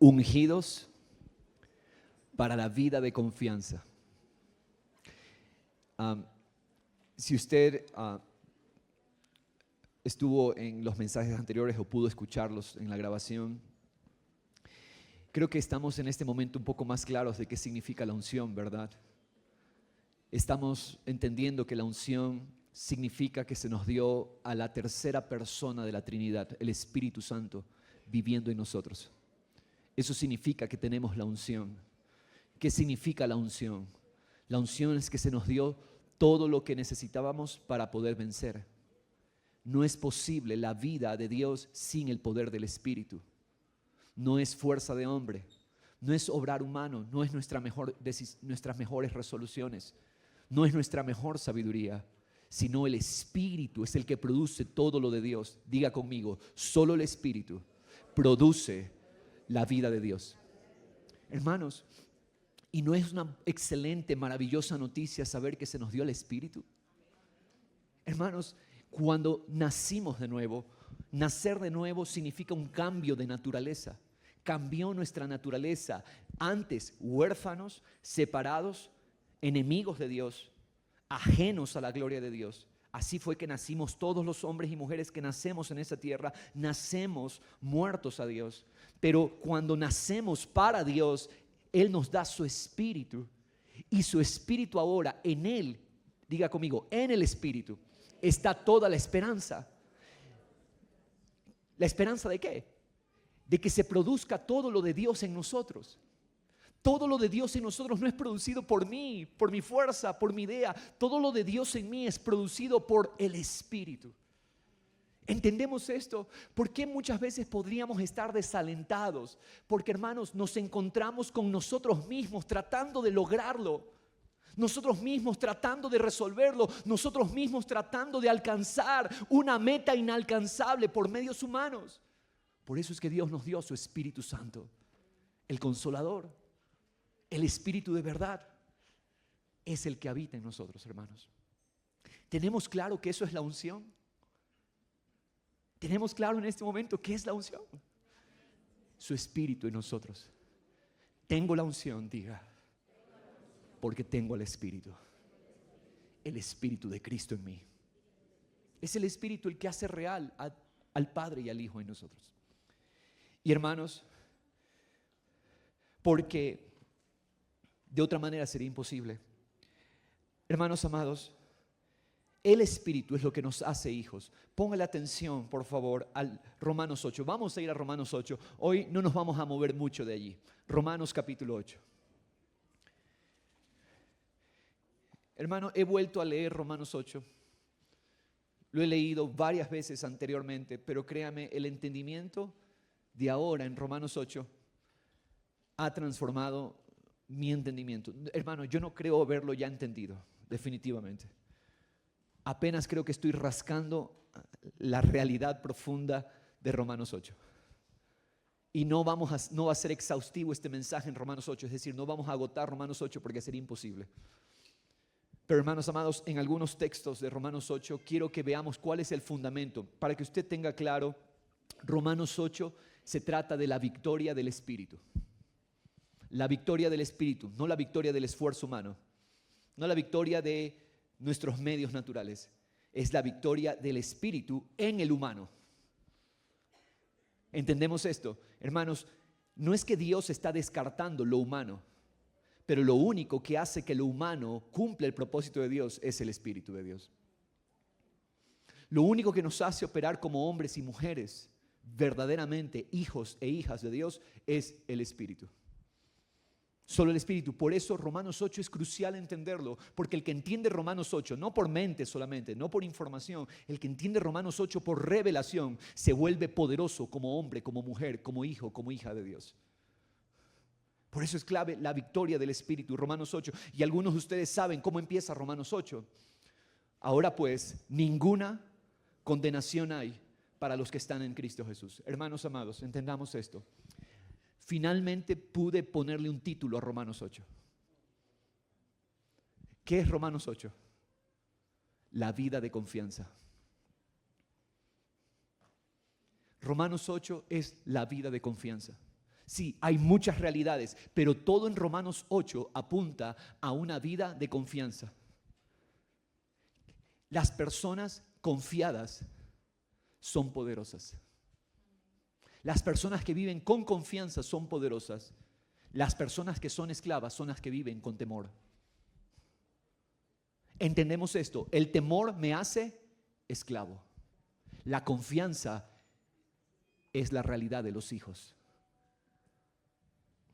ungidos para la vida de confianza. Si usted estuvo en los mensajes anteriores o pudo escucharlos en la grabación, creo que estamos en este momento un poco más claros de qué significa la unción, ¿verdad? Estamos entendiendo que la unción significa que se nos dio a la tercera persona de la Trinidad, el Espíritu Santo, viviendo en nosotros. Eso significa que tenemos la unción. ¿Qué significa la unción? La unción es que se nos dio todo lo que necesitábamos para poder vencer. No es posible la vida de Dios sin el poder del Espíritu. No es fuerza de hombre, no es obrar humano, no es nuestras mejores resoluciones, no es nuestra mejor sabiduría, sino el Espíritu es el que produce todo lo de Dios. Diga conmigo, solo el Espíritu produce la vida de Dios. Hermanos, ¿y no es una excelente, maravillosa noticia saber que se nos dio el Espíritu? Hermanos, cuando nacimos de nuevo, nacer de nuevo significa un cambio de naturaleza. Cambió nuestra naturaleza. Antes, huérfanos, separados, enemigos de Dios, ajenos a la gloria de Dios. Así fue que nacimos todos los hombres y mujeres que nacemos en esa tierra, nacemos muertos a Dios. Pero cuando nacemos para Dios, Él nos da su Espíritu. Y su Espíritu ahora, en Él, diga conmigo, en el Espíritu, está toda la esperanza. ¿La esperanza de qué? De que se produzca todo lo de Dios en nosotros. Todo lo de Dios en nosotros no es producido por mí, por mi fuerza, por mi idea. Todo lo de Dios en mí es producido por el Espíritu. ¿Entendemos esto? ¿Por qué muchas veces podríamos estar desalentados? Porque, hermanos, nos encontramos con nosotros mismos tratando de lograrlo. Nosotros mismos tratando de resolverlo. Nosotros mismos tratando de alcanzar una meta inalcanzable por medios humanos. Por eso es que Dios nos dio su Espíritu Santo, el Consolador. El Espíritu de verdad es el que habita en nosotros, hermanos. ¿Tenemos claro que eso es la unción? ¿Tenemos claro en este momento qué es la unción? Su Espíritu en nosotros. Tengo la unción, diga, porque tengo el Espíritu de Cristo en mí. Es el Espíritu el que hace real al Padre y al Hijo en nosotros. Y hermanos, porque de otra manera sería imposible. Hermanos amados, el Espíritu es lo que nos hace hijos. Póngale atención, por favor, al Romanos 8. Vamos a ir a Romanos 8. Hoy no nos vamos a mover mucho de allí. Romanos capítulo 8. Hermano, he vuelto a leer Romanos 8. Lo he leído varias veces anteriormente, pero créame, el entendimiento de ahora en Romanos 8 ha transformado mi entendimiento. Hermano, yo no creo haberlo ya entendido, definitivamente. Apenas creo que estoy rascando la realidad profunda de Romanos 8. Y no va a ser exhaustivo este mensaje en Romanos 8, es decir, no vamos a agotar Romanos 8 porque sería imposible. Pero hermanos amados, en algunos textos de Romanos 8 quiero que veamos cuál es el fundamento. Para que usted tenga claro, Romanos 8 se trata de la victoria del Espíritu. La victoria del Espíritu, no la victoria del esfuerzo humano, no la victoria de nuestros medios naturales, es la victoria del Espíritu en el humano. ¿Entendemos esto? Hermanos, no es que Dios está descartando lo humano, pero lo único que hace que lo humano cumpla el propósito de Dios es el Espíritu de Dios. Lo único que nos hace operar como hombres y mujeres, verdaderamente hijos e hijas de Dios, es el Espíritu. Solo el Espíritu. Por eso Romanos 8 es crucial entenderlo, porque el que entiende Romanos 8, no por mente solamente, no por información, el que entiende Romanos 8 por revelación, se vuelve poderoso como hombre, como mujer, como hijo, como hija de Dios. Por eso es clave la victoria del Espíritu, Romanos 8. Y algunos de ustedes saben cómo empieza Romanos 8. Ahora pues, ninguna condenación hay para los que están en Cristo Jesús. Hermanos amados, entendamos esto. Finalmente pude ponerle un título a Romanos 8. ¿Qué es Romanos 8? La vida de confianza. Romanos 8 es la vida de confianza. Sí, hay muchas realidades, pero todo en Romanos 8 apunta a una vida de confianza. Las personas confiadas son poderosas. Las personas que viven con confianza son poderosas. Las personas que son esclavas son las que viven con temor. Entendemos esto, el temor me hace esclavo. La confianza es la realidad de los hijos.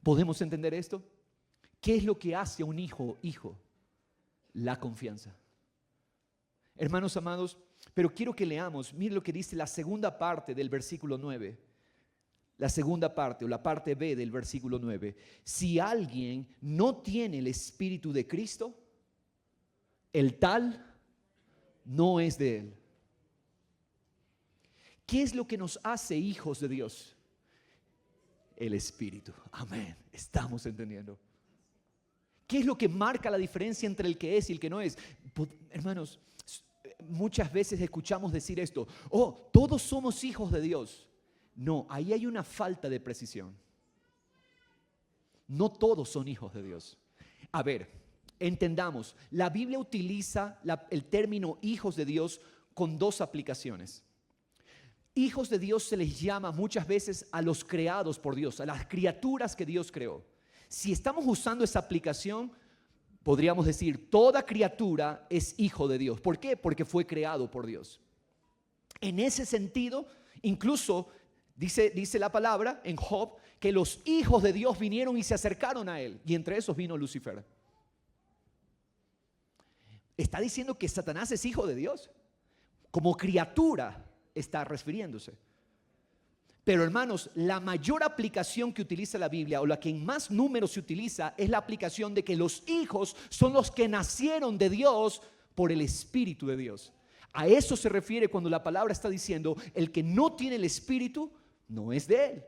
¿Podemos entender esto? ¿Qué es lo que hace a un hijo? La confianza. Hermanos amados, pero quiero que leamos, miren lo que dice la segunda parte del versículo 9. La segunda parte o la parte B del versículo 9. Si alguien no tiene el Espíritu de Cristo, el tal no es de Él. ¿Qué es lo que nos hace hijos de Dios? El Espíritu. Amén. Estamos entendiendo. ¿Qué es lo que marca la diferencia entre el que es y el que no es? Hermanos, muchas veces escuchamos decir esto: oh, todos somos hijos de Dios. No, ahí hay una falta de precisión. No todos son hijos de Dios. A ver, entendamos, la Biblia utiliza el término hijos de Dios con dos aplicaciones. Hijos de Dios se les llama muchas veces a los creados por Dios, a las criaturas que Dios creó. Si estamos usando esa aplicación, podríamos decir, toda criatura es hijo de Dios. ¿Por qué? Porque fue creado por Dios. En ese sentido, incluso dice la palabra en Job que los hijos de Dios vinieron y se acercaron a él, y entre esos vino Lucifer. Está diciendo que Satanás es hijo de Dios. Como criatura está refiriéndose. Pero hermanos, la mayor aplicación que utiliza la Biblia, o la que en más números se utiliza, es la aplicación de que los hijos son los que nacieron de Dios por el Espíritu de Dios. A eso se refiere cuando la palabra está diciendo: el que no tiene el Espíritu no es de Él.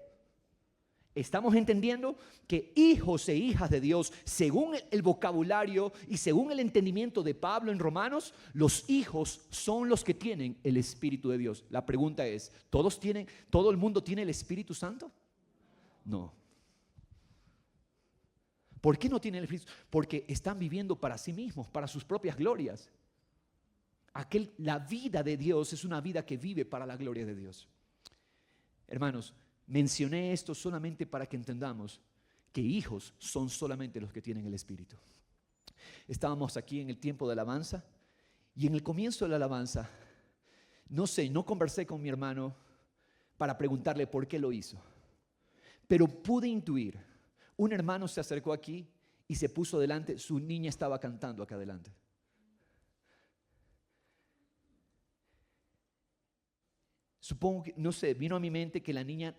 Estamos entendiendo que hijos e hijas de Dios, según el vocabulario y según el entendimiento de Pablo en Romanos, los hijos son los que tienen el Espíritu de Dios. La pregunta es, ¿todo el mundo tiene el Espíritu Santo? No. ¿Por qué no tienen el Espíritu? Porque están viviendo para sí mismos, para sus propias glorias. La vida de Dios es una vida que vive para la gloria de Dios. Hermanos, mencioné esto solamente para que entendamos que hijos son solamente los que tienen el Espíritu. Estábamos aquí en el tiempo de alabanza, y en el comienzo de la alabanza, no conversé con mi hermano para preguntarle por qué lo hizo, pero pude intuir. Un hermano se acercó aquí y se puso delante, su niña estaba cantando acá adelante. Supongo que, vino a mi mente que la niña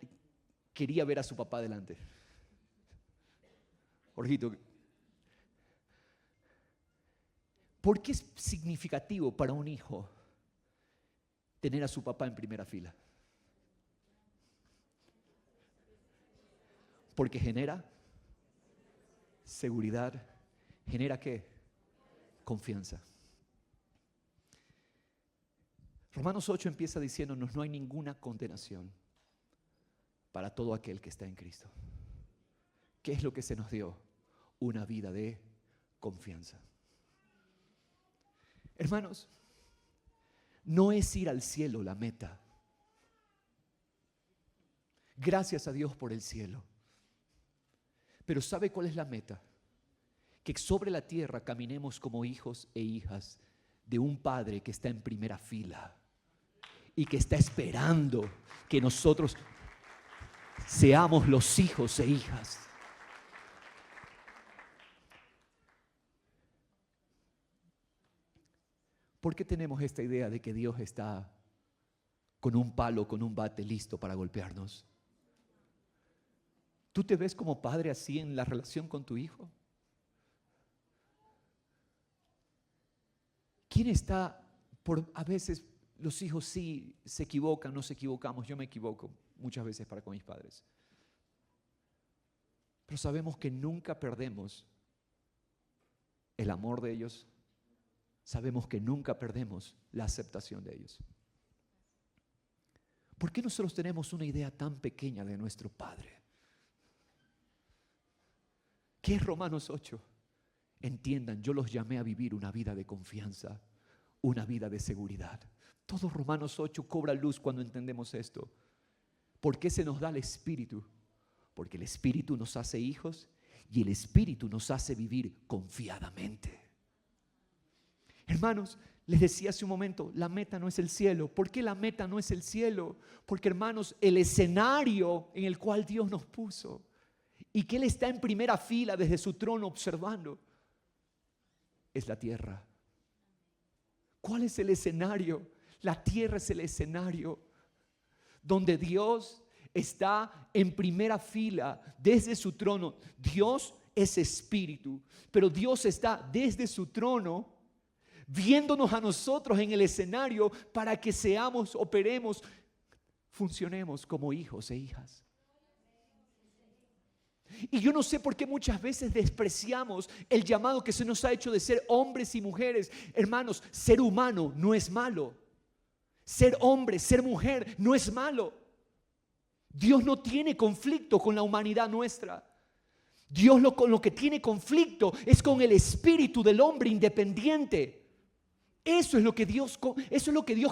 quería ver a su papá delante. Jorgito, ¿por qué es significativo para un hijo tener a su papá en primera fila? Porque genera seguridad. ¿Genera qué? Confianza. Romanos 8 empieza diciéndonos: no hay ninguna condenación para todo aquel que está en Cristo. ¿Qué es lo que se nos dio? Una vida de confianza. Hermanos, no es ir al cielo la meta. Gracias a Dios por el cielo. Pero ¿sabe cuál es la meta? Que sobre la tierra caminemos como hijos e hijas de un Padre que está en primera fila y que está esperando que nosotros seamos los hijos e hijas. ¿Por qué tenemos esta idea de que Dios está con un palo, con un bate listo para golpearnos? ¿Tú te ves como padre así en la relación con tu hijo? ¿Quién está a veces los hijos sí se equivocan, nos equivocamos, yo me equivoco muchas veces para con mis padres. Pero sabemos que nunca perdemos el amor de ellos, sabemos que nunca perdemos la aceptación de ellos. ¿Por qué nosotros tenemos una idea tan pequeña de nuestro Padre? ¿Qué es Romanos 8? Entiendan, yo los llamé a vivir una vida de confianza, una vida de seguridad. Todo Romanos 8 cobra luz cuando entendemos esto. ¿Por qué se nos da el Espíritu? Porque el Espíritu nos hace hijos y el Espíritu nos hace vivir confiadamente. Hermanos, les decía hace un momento, la meta no es el cielo. ¿Por qué la meta no es el cielo? Porque, hermanos, el escenario en el cual Dios nos puso y que Él está en primera fila desde su trono observando es la tierra. ¿Cuál es el escenario? La tierra es el escenario donde Dios está en primera fila desde su trono. Dios es espíritu, pero Dios está desde su trono viéndonos a nosotros en el escenario para que seamos, operemos, funcionemos como hijos e hijas. Y yo no sé por qué muchas veces despreciamos el llamado que se nos ha hecho de ser hombres y mujeres. Hermanos, ser humano no es malo. Ser hombre, ser mujer no es malo. Dios no tiene conflicto con la humanidad nuestra. Dios con lo que tiene conflicto es con el espíritu del hombre independiente. Eso es lo que Dios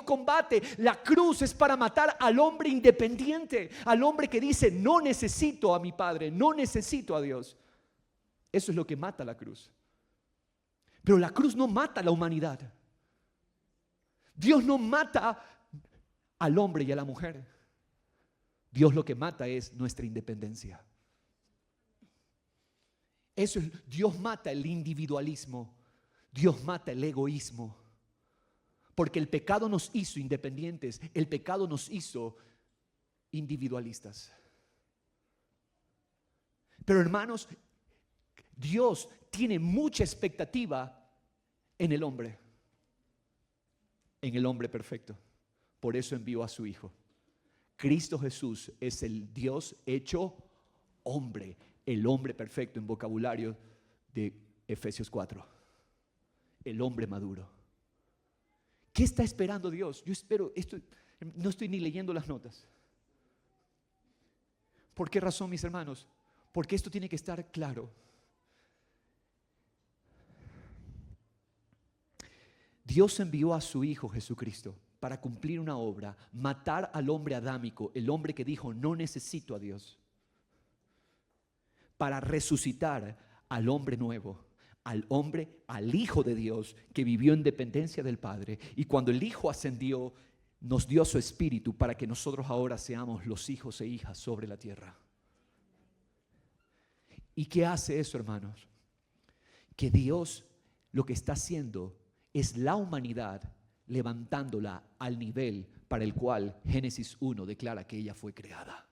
combate. La cruz es para matar al hombre independiente, al hombre que dice no necesito a mi Padre, no necesito a Dios. Eso es lo que mata la cruz. Pero la cruz no mata a la humanidad. Dios no mata al hombre y a la mujer. Dios lo que mata es nuestra independencia. Dios mata el individualismo. Dios mata el egoísmo. Porque el pecado nos hizo independientes, el pecado nos hizo individualistas. Pero, hermanos, Dios tiene mucha expectativa en el hombre perfecto. Por eso envió a su Hijo. Cristo Jesús es el Dios hecho hombre, el hombre perfecto en vocabulario de Efesios 4. El hombre maduro. ¿Qué está esperando Dios? Yo espero, no estoy ni leyendo las notas. ¿Por qué razón, mis hermanos? Porque esto tiene que estar claro. Dios envió a su Hijo Jesucristo para cumplir una obra, matar al hombre adámico, el hombre que dijo no necesito a Dios, para resucitar al hombre nuevo, al Hijo de Dios que vivió en dependencia del Padre. Y cuando el Hijo ascendió, nos dio su Espíritu para que nosotros ahora seamos los hijos e hijas sobre la tierra. ¿Y qué hace eso, hermanos? Que Dios lo que está haciendo es la humanidad levantándola al nivel para el cual Génesis 1 declara que ella fue creada.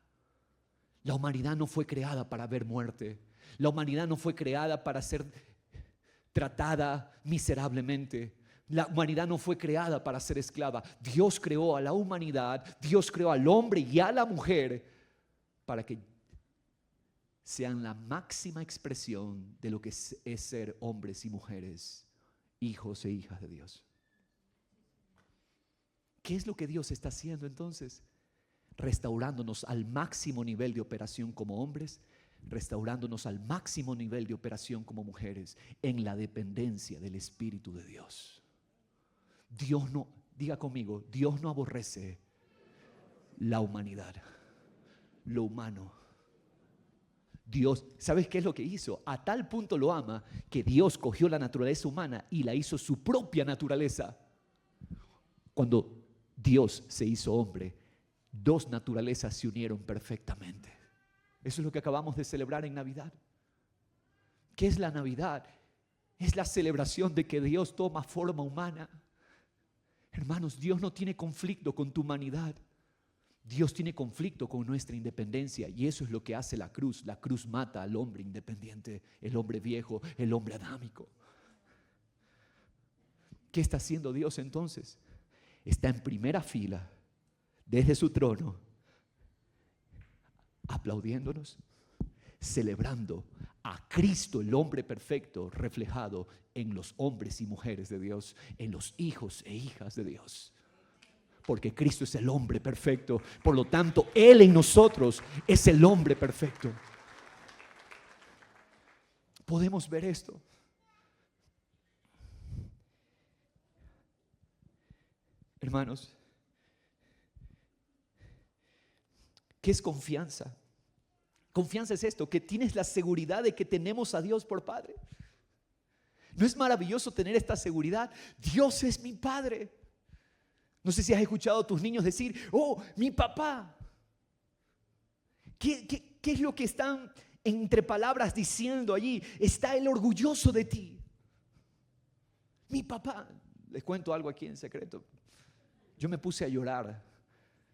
La humanidad no fue creada para ver muerte. La humanidad no fue creada para ser tratada miserablemente. La humanidad no fue creada para ser esclava. Dios creó a la humanidad, Dios creó al hombre y a la mujer para que sean la máxima expresión de lo que es ser hombres y mujeres, hijos e hijas de Dios. ¿Qué es lo que Dios está haciendo entonces? Restaurándonos al máximo nivel de operación como hombres, restaurándonos al máximo nivel de operación como mujeres, en la dependencia del Espíritu de Dios. Dios no, diga conmigo, Dios no aborrece la humanidad, lo humano. Dios, ¿sabes qué es lo que hizo? A tal punto lo ama que Dios cogió la naturaleza humana y la hizo su propia naturaleza. Cuando Dios se hizo hombre, dos naturalezas se unieron perfectamente. Eso es lo que acabamos de celebrar en Navidad. ¿Qué es la Navidad? Es la celebración de que Dios toma forma humana. Hermanos, Dios no tiene conflicto con tu humanidad. Dios tiene conflicto con nuestra independencia, y eso es lo que hace la cruz. La cruz mata al hombre independiente, el hombre viejo, el hombre adámico. ¿Qué está haciendo Dios entonces? Está en primera fila, desde su trono, aplaudiéndonos, celebrando a Cristo, el hombre perfecto, reflejado en los hombres y mujeres de Dios, en los hijos e hijas de Dios. Porque Cristo es el hombre perfecto, por lo tanto, Él en nosotros es el hombre perfecto. podemos ver esto. Hermanos, ¿qué es confianza? Confianza es esto, que tienes la seguridad de que tenemos a Dios por Padre. ¿No es maravilloso tener esta seguridad? Dios es mi Padre. No sé si has escuchado a tus niños decir, oh, mi papá. ¿Qué es lo que están entre palabras diciendo allí? Está Él orgulloso de ti. Mi papá. Les cuento algo aquí en secreto. Yo me puse a llorar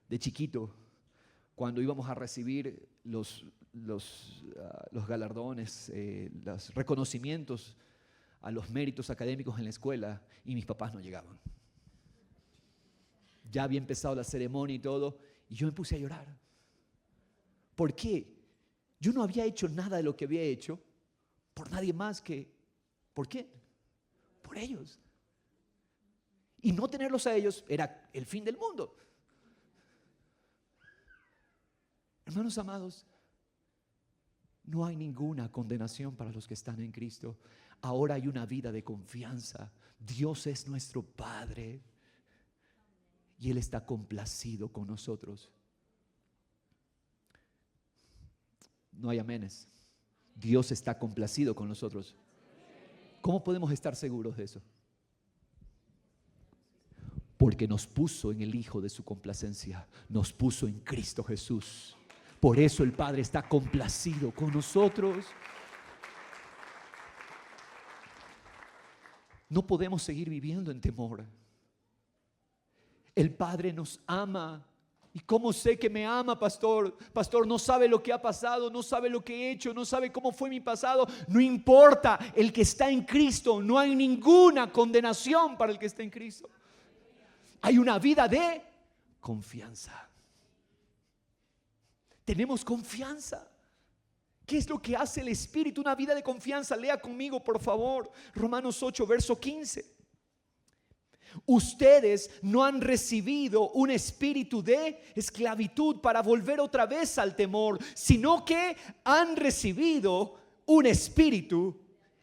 de chiquito cuando íbamos a recibir los galardones, los reconocimientos a los méritos académicos en la escuela, y mis papás no llegaban. Ya había empezado la ceremonia y todo, y yo me puse a llorar. ¿Por qué? Yo no había hecho nada de lo que había hecho por nadie más que... ¿Por qué? Por ellos. Y no tenerlos a ellos era el fin del mundo. Hermanos amados, no hay ninguna condenación para los que están en Cristo. Ahora hay una vida de confianza. Dios es nuestro Padre y Él está complacido con nosotros. No hay amenes. Dios está complacido con nosotros. ¿Cómo podemos estar seguros de eso? Porque nos puso en el Hijo de su complacencia, nos puso en Cristo Jesús. Por eso el Padre está complacido con nosotros. No podemos seguir viviendo en temor. El Padre nos ama. ¿Y cómo sé que me ama, pastor? Pastor, no sabe lo que ha pasado, no sabe lo que he hecho, no sabe cómo fue mi pasado. No importa, el que está en Cristo, no hay ninguna condenación para el que está en Cristo. Hay una vida de confianza. Tenemos confianza. ¿Qué es lo que hace el Espíritu? Una vida de confianza. Lea conmigo, por favor, Romanos 8, verso 15. Ustedes no han recibido un espíritu de esclavitud para volver otra vez al temor, sino que han recibido un espíritu,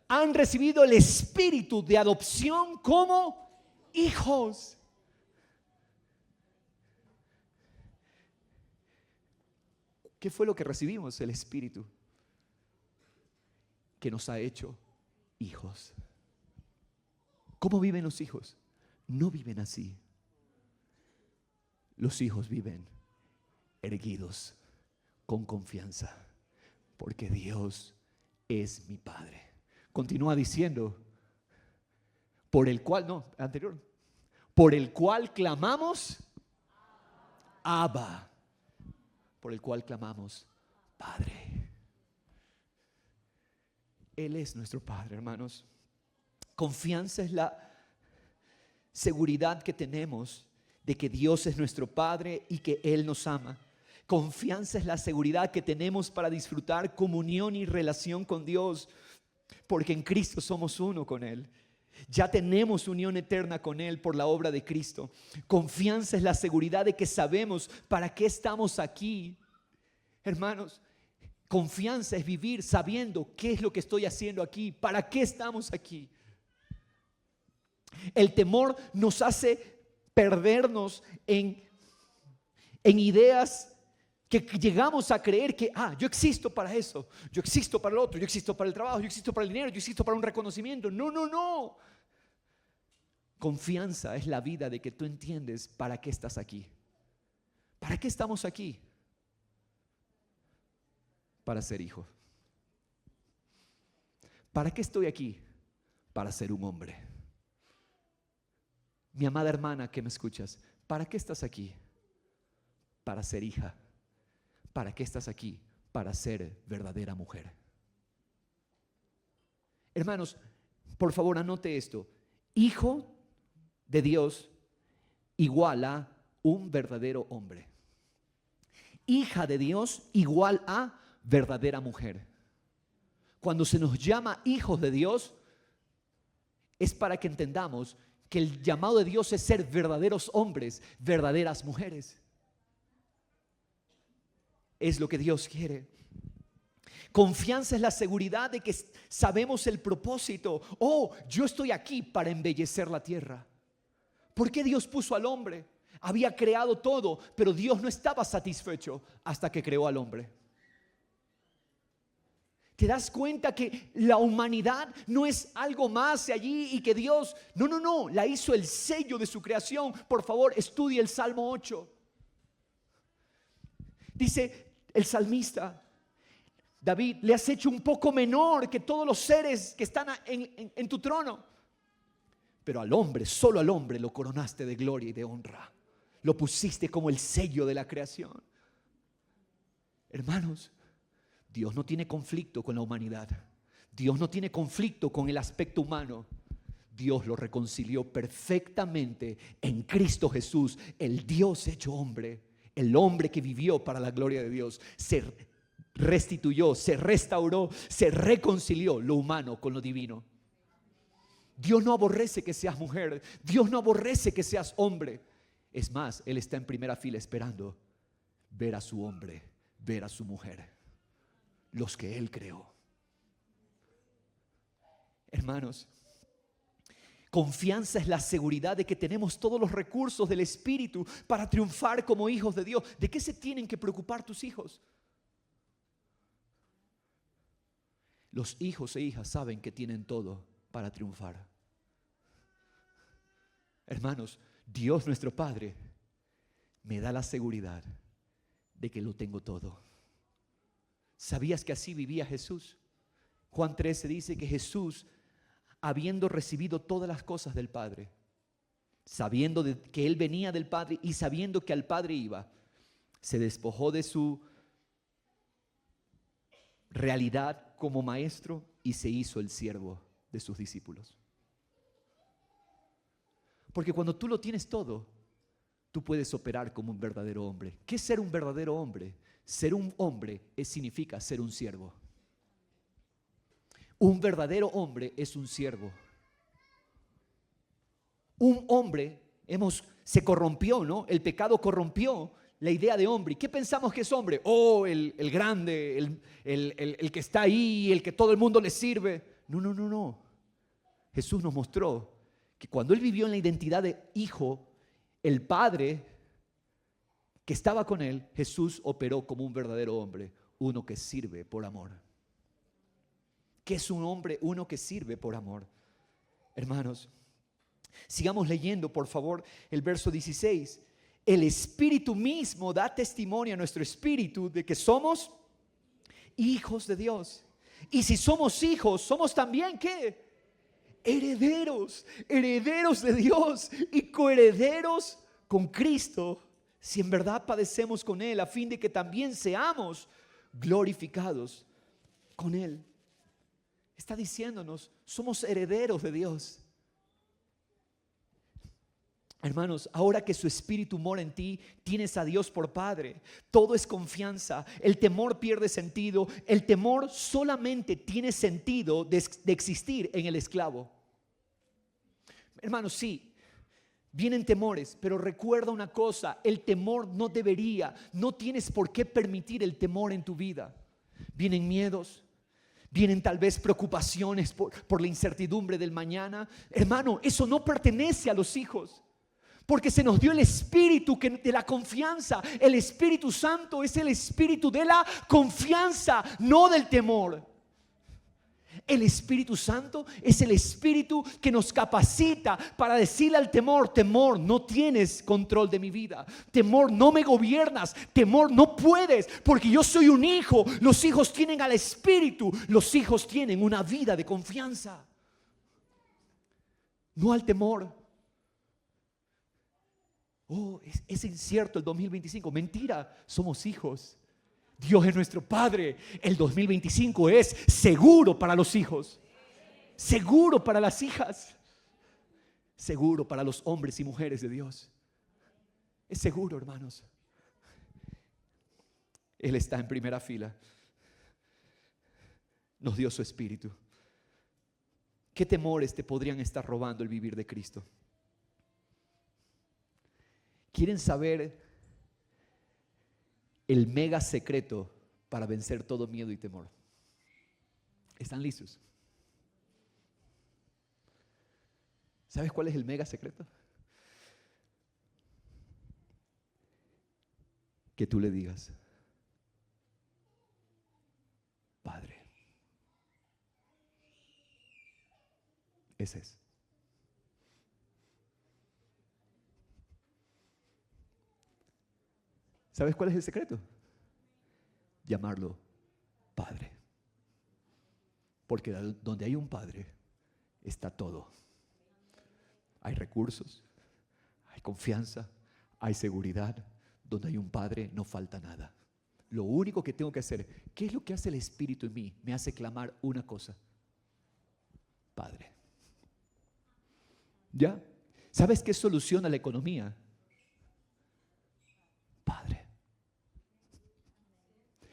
han recibido el espíritu de adopción como hijos. ¿Qué fue lo que recibimos? El espíritu que nos ha hecho hijos. ¿Cómo viven los hijos? No viven así. Los hijos viven erguidos, con confianza, porque Dios es mi Padre. Continúa diciendo, por el cual clamamos, Abba, por el cual clamamos, Padre. Él es nuestro Padre, hermanos. Confianza es la seguridad que tenemos de que Dios es nuestro Padre y que Él nos ama. Confianza es la seguridad que tenemos para disfrutar comunión y relación con Dios, porque en Cristo somos uno con Él. Ya tenemos unión eterna con Él por la obra de Cristo. Confianza es la seguridad de que sabemos para qué estamos aquí. Hermanos, confianza es vivir sabiendo qué es lo que estoy haciendo aquí, para qué estamos aquí. El temor nos hace perdernos en ideas que llegamos a creer que yo existo para eso, yo existo para lo otro, yo existo para el trabajo, yo existo para el dinero, yo existo para un reconocimiento. No. Confianza es la vida de que tú entiendes para qué estás aquí. ¿Para qué estamos aquí? Para ser hijo. ¿Para qué estoy aquí? Para ser un hombre. Mi amada hermana que me escuchas, ¿para qué estás aquí? Para ser hija. ¿Para qué estás aquí? Para ser verdadera mujer. Hermanos, por favor anote esto. Hijo de Dios igual a un verdadero hombre. Hija de Dios igual a verdadera mujer. Cuando se nos llama hijos de Dios, es para que entendamos que el llamado de Dios es ser verdaderos hombres, verdaderas mujeres. Es lo que Dios quiere. Confianza es la seguridad de que sabemos el propósito. Oh, yo estoy aquí para embellecer la tierra. ¿Por qué Dios puso al hombre? Había creado todo, pero Dios no estaba satisfecho hasta que creó al hombre. ¿Te das cuenta que la humanidad no es algo más de allí y que Dios, no, la hizo el sello de su creación? Por favor, estudie el Salmo 8. Dice el salmista, David, le has hecho un poco menor que todos los seres que están en tu trono. Pero al hombre, solo al hombre lo coronaste de gloria y de honra. Lo pusiste como el sello de la creación. Hermanos, Dios no tiene conflicto con la humanidad. Dios no tiene conflicto con el aspecto humano. Dios lo reconcilió perfectamente en Cristo Jesús, el Dios hecho hombre, el hombre que vivió para la gloria de Dios. Se restituyó, se restauró, se reconcilió lo humano con lo divino. Dios no aborrece que seas mujer. Dios no aborrece que seas hombre. Es más, Él está en primera fila esperando ver a su hombre, ver a su mujer, los que Él creó. Hermanos, confianza es la seguridad de que tenemos todos los recursos del Espíritu para triunfar como hijos de Dios. ¿De qué se tienen que preocupar tus hijos? Los hijos e hijas saben que tienen todo para triunfar. Hermanos, Dios nuestro Padre me da la seguridad de que lo tengo todo. ¿Sabías que así vivía Jesús? Juan 13 dice que Jesús, habiendo recibido todas las cosas del Padre, sabiendo que Él venía del Padre y sabiendo que al Padre iba, se despojó de su realidad como maestro y se hizo el siervo de sus discípulos. Porque cuando tú lo tienes todo, tú puedes operar como un verdadero hombre. ¿Qué es ser un verdadero hombre? Ser un hombre significa ser un siervo. Un verdadero hombre es un siervo. Un hombre se corrompió, ¿no? El pecado corrompió la idea de hombre. ¿Y qué pensamos que es hombre? Oh, el grande, el que está ahí, el que todo el mundo le sirve. No. Jesús nos mostró que cuando Él vivió en la identidad de hijo, el Padre que estaba con Él, Jesús operó como un verdadero hombre, uno que sirve por amor. ¿Qué es un hombre? Uno que sirve por amor. Hermanos, sigamos leyendo, por favor, el verso 16. El Espíritu mismo da testimonio a nuestro espíritu de que somos hijos de Dios. Y si somos hijos, somos también, ¿qué? Herederos de Dios y coherederos con Cristo, si en verdad padecemos con Él, a fin de que también seamos glorificados con Él. Está diciéndonos, somos herederos de Dios. Hermanos, ahora que su Espíritu mora en ti, tienes a Dios por Padre. Todo es confianza. El temor pierde sentido. El temor solamente tiene sentido de existir en el esclavo. Hermanos, sí, vienen temores, pero recuerda una cosa: el temor no tienes por qué permitir el temor en tu vida. Vienen miedos, vienen tal vez preocupaciones por la incertidumbre del mañana. Hermano, eso no pertenece a los hijos. Porque se nos dio el espíritu de la confianza. El Espíritu Santo es el espíritu de la confianza, no del temor. El Espíritu Santo es el espíritu que nos capacita para decirle al temor: temor, no tienes control de mi vida. Temor, no me gobiernas. Temor, no puedes, porque yo soy un hijo. Los hijos tienen al Espíritu. Los hijos tienen una vida de confianza, no al temor. Oh, es incierto el 2025. Mentira, somos hijos. Dios es nuestro Padre. El 2025 es seguro para los hijos, seguro para las hijas, seguro para los hombres y mujeres de Dios. Es seguro, hermanos. Él está en primera fila. Nos dio su Espíritu. ¿Qué temores te podrían estar robando el vivir de Cristo? ¿Quieren saber el mega secreto para vencer todo miedo y temor? ¿Están listos? ¿Sabes cuál es el mega secreto? Que tú le digas, Padre. Ese es. ¿Sabes cuál es el secreto? Llamarlo Padre. Porque donde hay un Padre está todo. Hay recursos, hay confianza, hay seguridad. Donde hay un Padre no falta nada. Lo único que tengo que hacer, ¿qué es lo que hace el Espíritu en mí? Me hace clamar una cosa: Padre. ¿Ya? ¿Sabes qué soluciona la economía? Padre.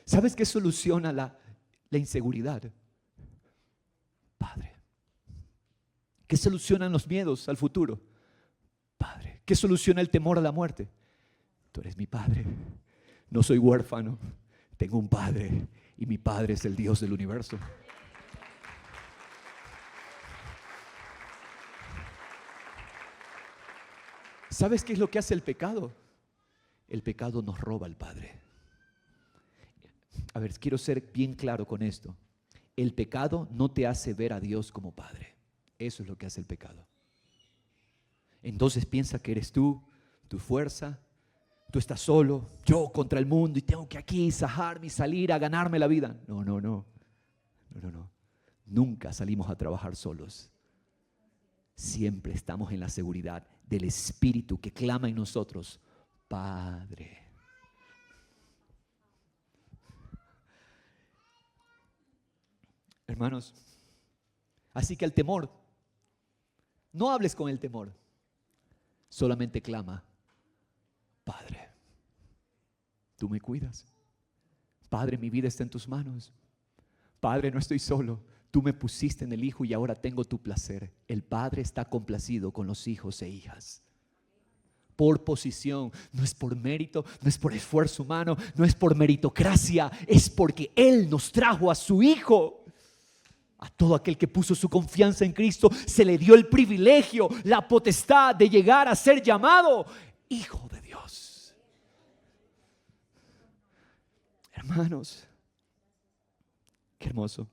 ¿Sabes qué soluciona la inseguridad? Padre. ¿Qué solucionan los miedos al futuro? Padre. ¿Qué soluciona el temor a la muerte? Tú eres mi Padre. No soy huérfano. Tengo un Padre y mi Padre es el Dios del universo. ¿Sabes qué es lo que hace el pecado? El pecado nos roba al Padre. A ver, quiero ser bien claro con esto. El pecado no te hace ver a Dios como Padre. Eso es lo que hace el pecado. Entonces piensa que eres tú, tu fuerza, tú estás solo, yo contra el mundo y tengo que aquí sajarme y salir a ganarme la vida. No. Nunca salimos a trabajar solos. Siempre estamos en la seguridad del Espíritu que clama en nosotros, Padre. Hermanos, así que el temor, no hables con el temor, solamente clama, Padre, tú me cuidas. Padre, mi vida está en tus manos. Padre, no estoy solo. Tú me pusiste en el Hijo y ahora tengo tu placer. El Padre está complacido con los hijos e hijas. Por posición, no es por mérito, no es por esfuerzo humano, no es por meritocracia, es porque Él nos trajo a su Hijo. A todo aquel que puso su confianza en Cristo se le dio el privilegio, la potestad de llegar a ser llamado Hijo de Dios. Hermanos, qué hermoso.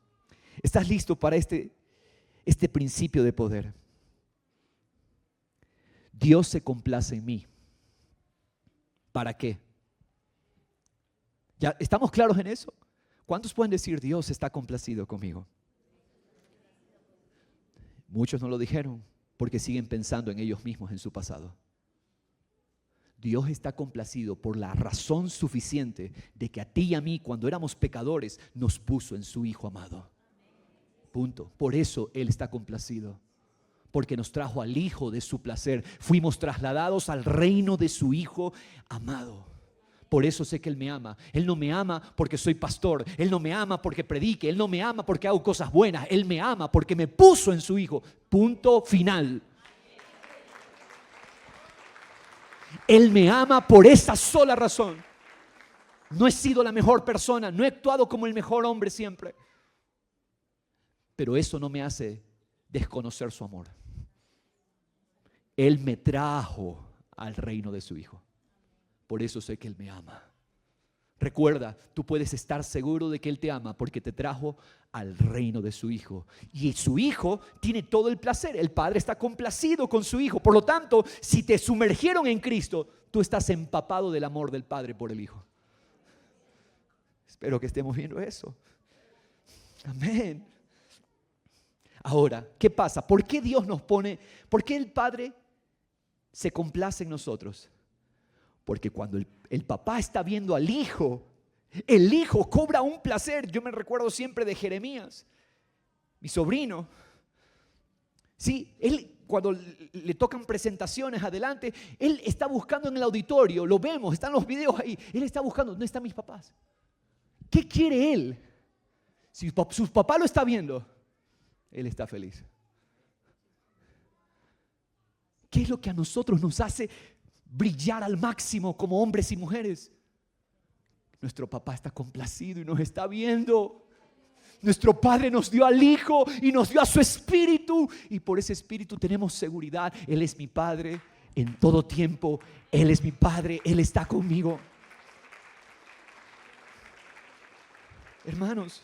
¿Estás listo para este principio de poder? Dios se complace en mí. ¿Para qué? ¿Ya estamos claros en eso? ¿Cuántos pueden decir Dios está complacido conmigo? Muchos no lo dijeron porque siguen pensando en ellos mismos, en su pasado. Dios está complacido por la razón suficiente de que a ti y a mí, cuando éramos pecadores, nos puso en su Hijo amado. Punto. Por eso Él está complacido. Porque nos trajo al Hijo de su placer. Fuimos trasladados al reino de su Hijo amado. Por eso sé que Él me ama. Él no me ama porque soy pastor. Él no me ama porque predique. Él no me ama porque hago cosas buenas. Él me ama porque me puso en su Hijo. Punto final. Él me ama por esa sola razón. No he sido la mejor persona. No he actuado como el mejor hombre siempre. Pero eso no me hace desconocer su amor. Él me trajo al reino de su Hijo. Por eso sé que Él me ama. Recuerda, tú puedes estar seguro de que Él te ama porque te trajo al reino de su Hijo. Y su Hijo tiene todo el placer. El Padre está complacido con su Hijo. Por lo tanto, si te sumergieron en Cristo, tú estás empapado del amor del Padre por el Hijo. Espero que estemos viendo eso. Amén. Ahora, ¿qué pasa? ¿Por qué Dios nos pone? ¿Por qué el Padre se complace en nosotros? Porque cuando el papá está viendo al Hijo, el Hijo cobra un placer. Yo me recuerdo siempre de Jeremías, mi sobrino. Sí, él cuando le tocan presentaciones adelante, él está buscando en el auditorio, lo vemos, están los videos ahí. Él está buscando, ¿dónde están mis papás? ¿Qué quiere él? Si su papá lo está viendo, él está feliz. ¿Qué es lo que a nosotros nos hace brillar al máximo como hombres y mujeres? Nuestro papá está complacido y nos está viendo. nuestro Padre nos dio al Hijo y nos dio a su Espíritu. Y por ese Espíritu tenemos seguridad. Él es mi Padre en todo tiempo. Él es mi Padre, Él está conmigo. Hermanos,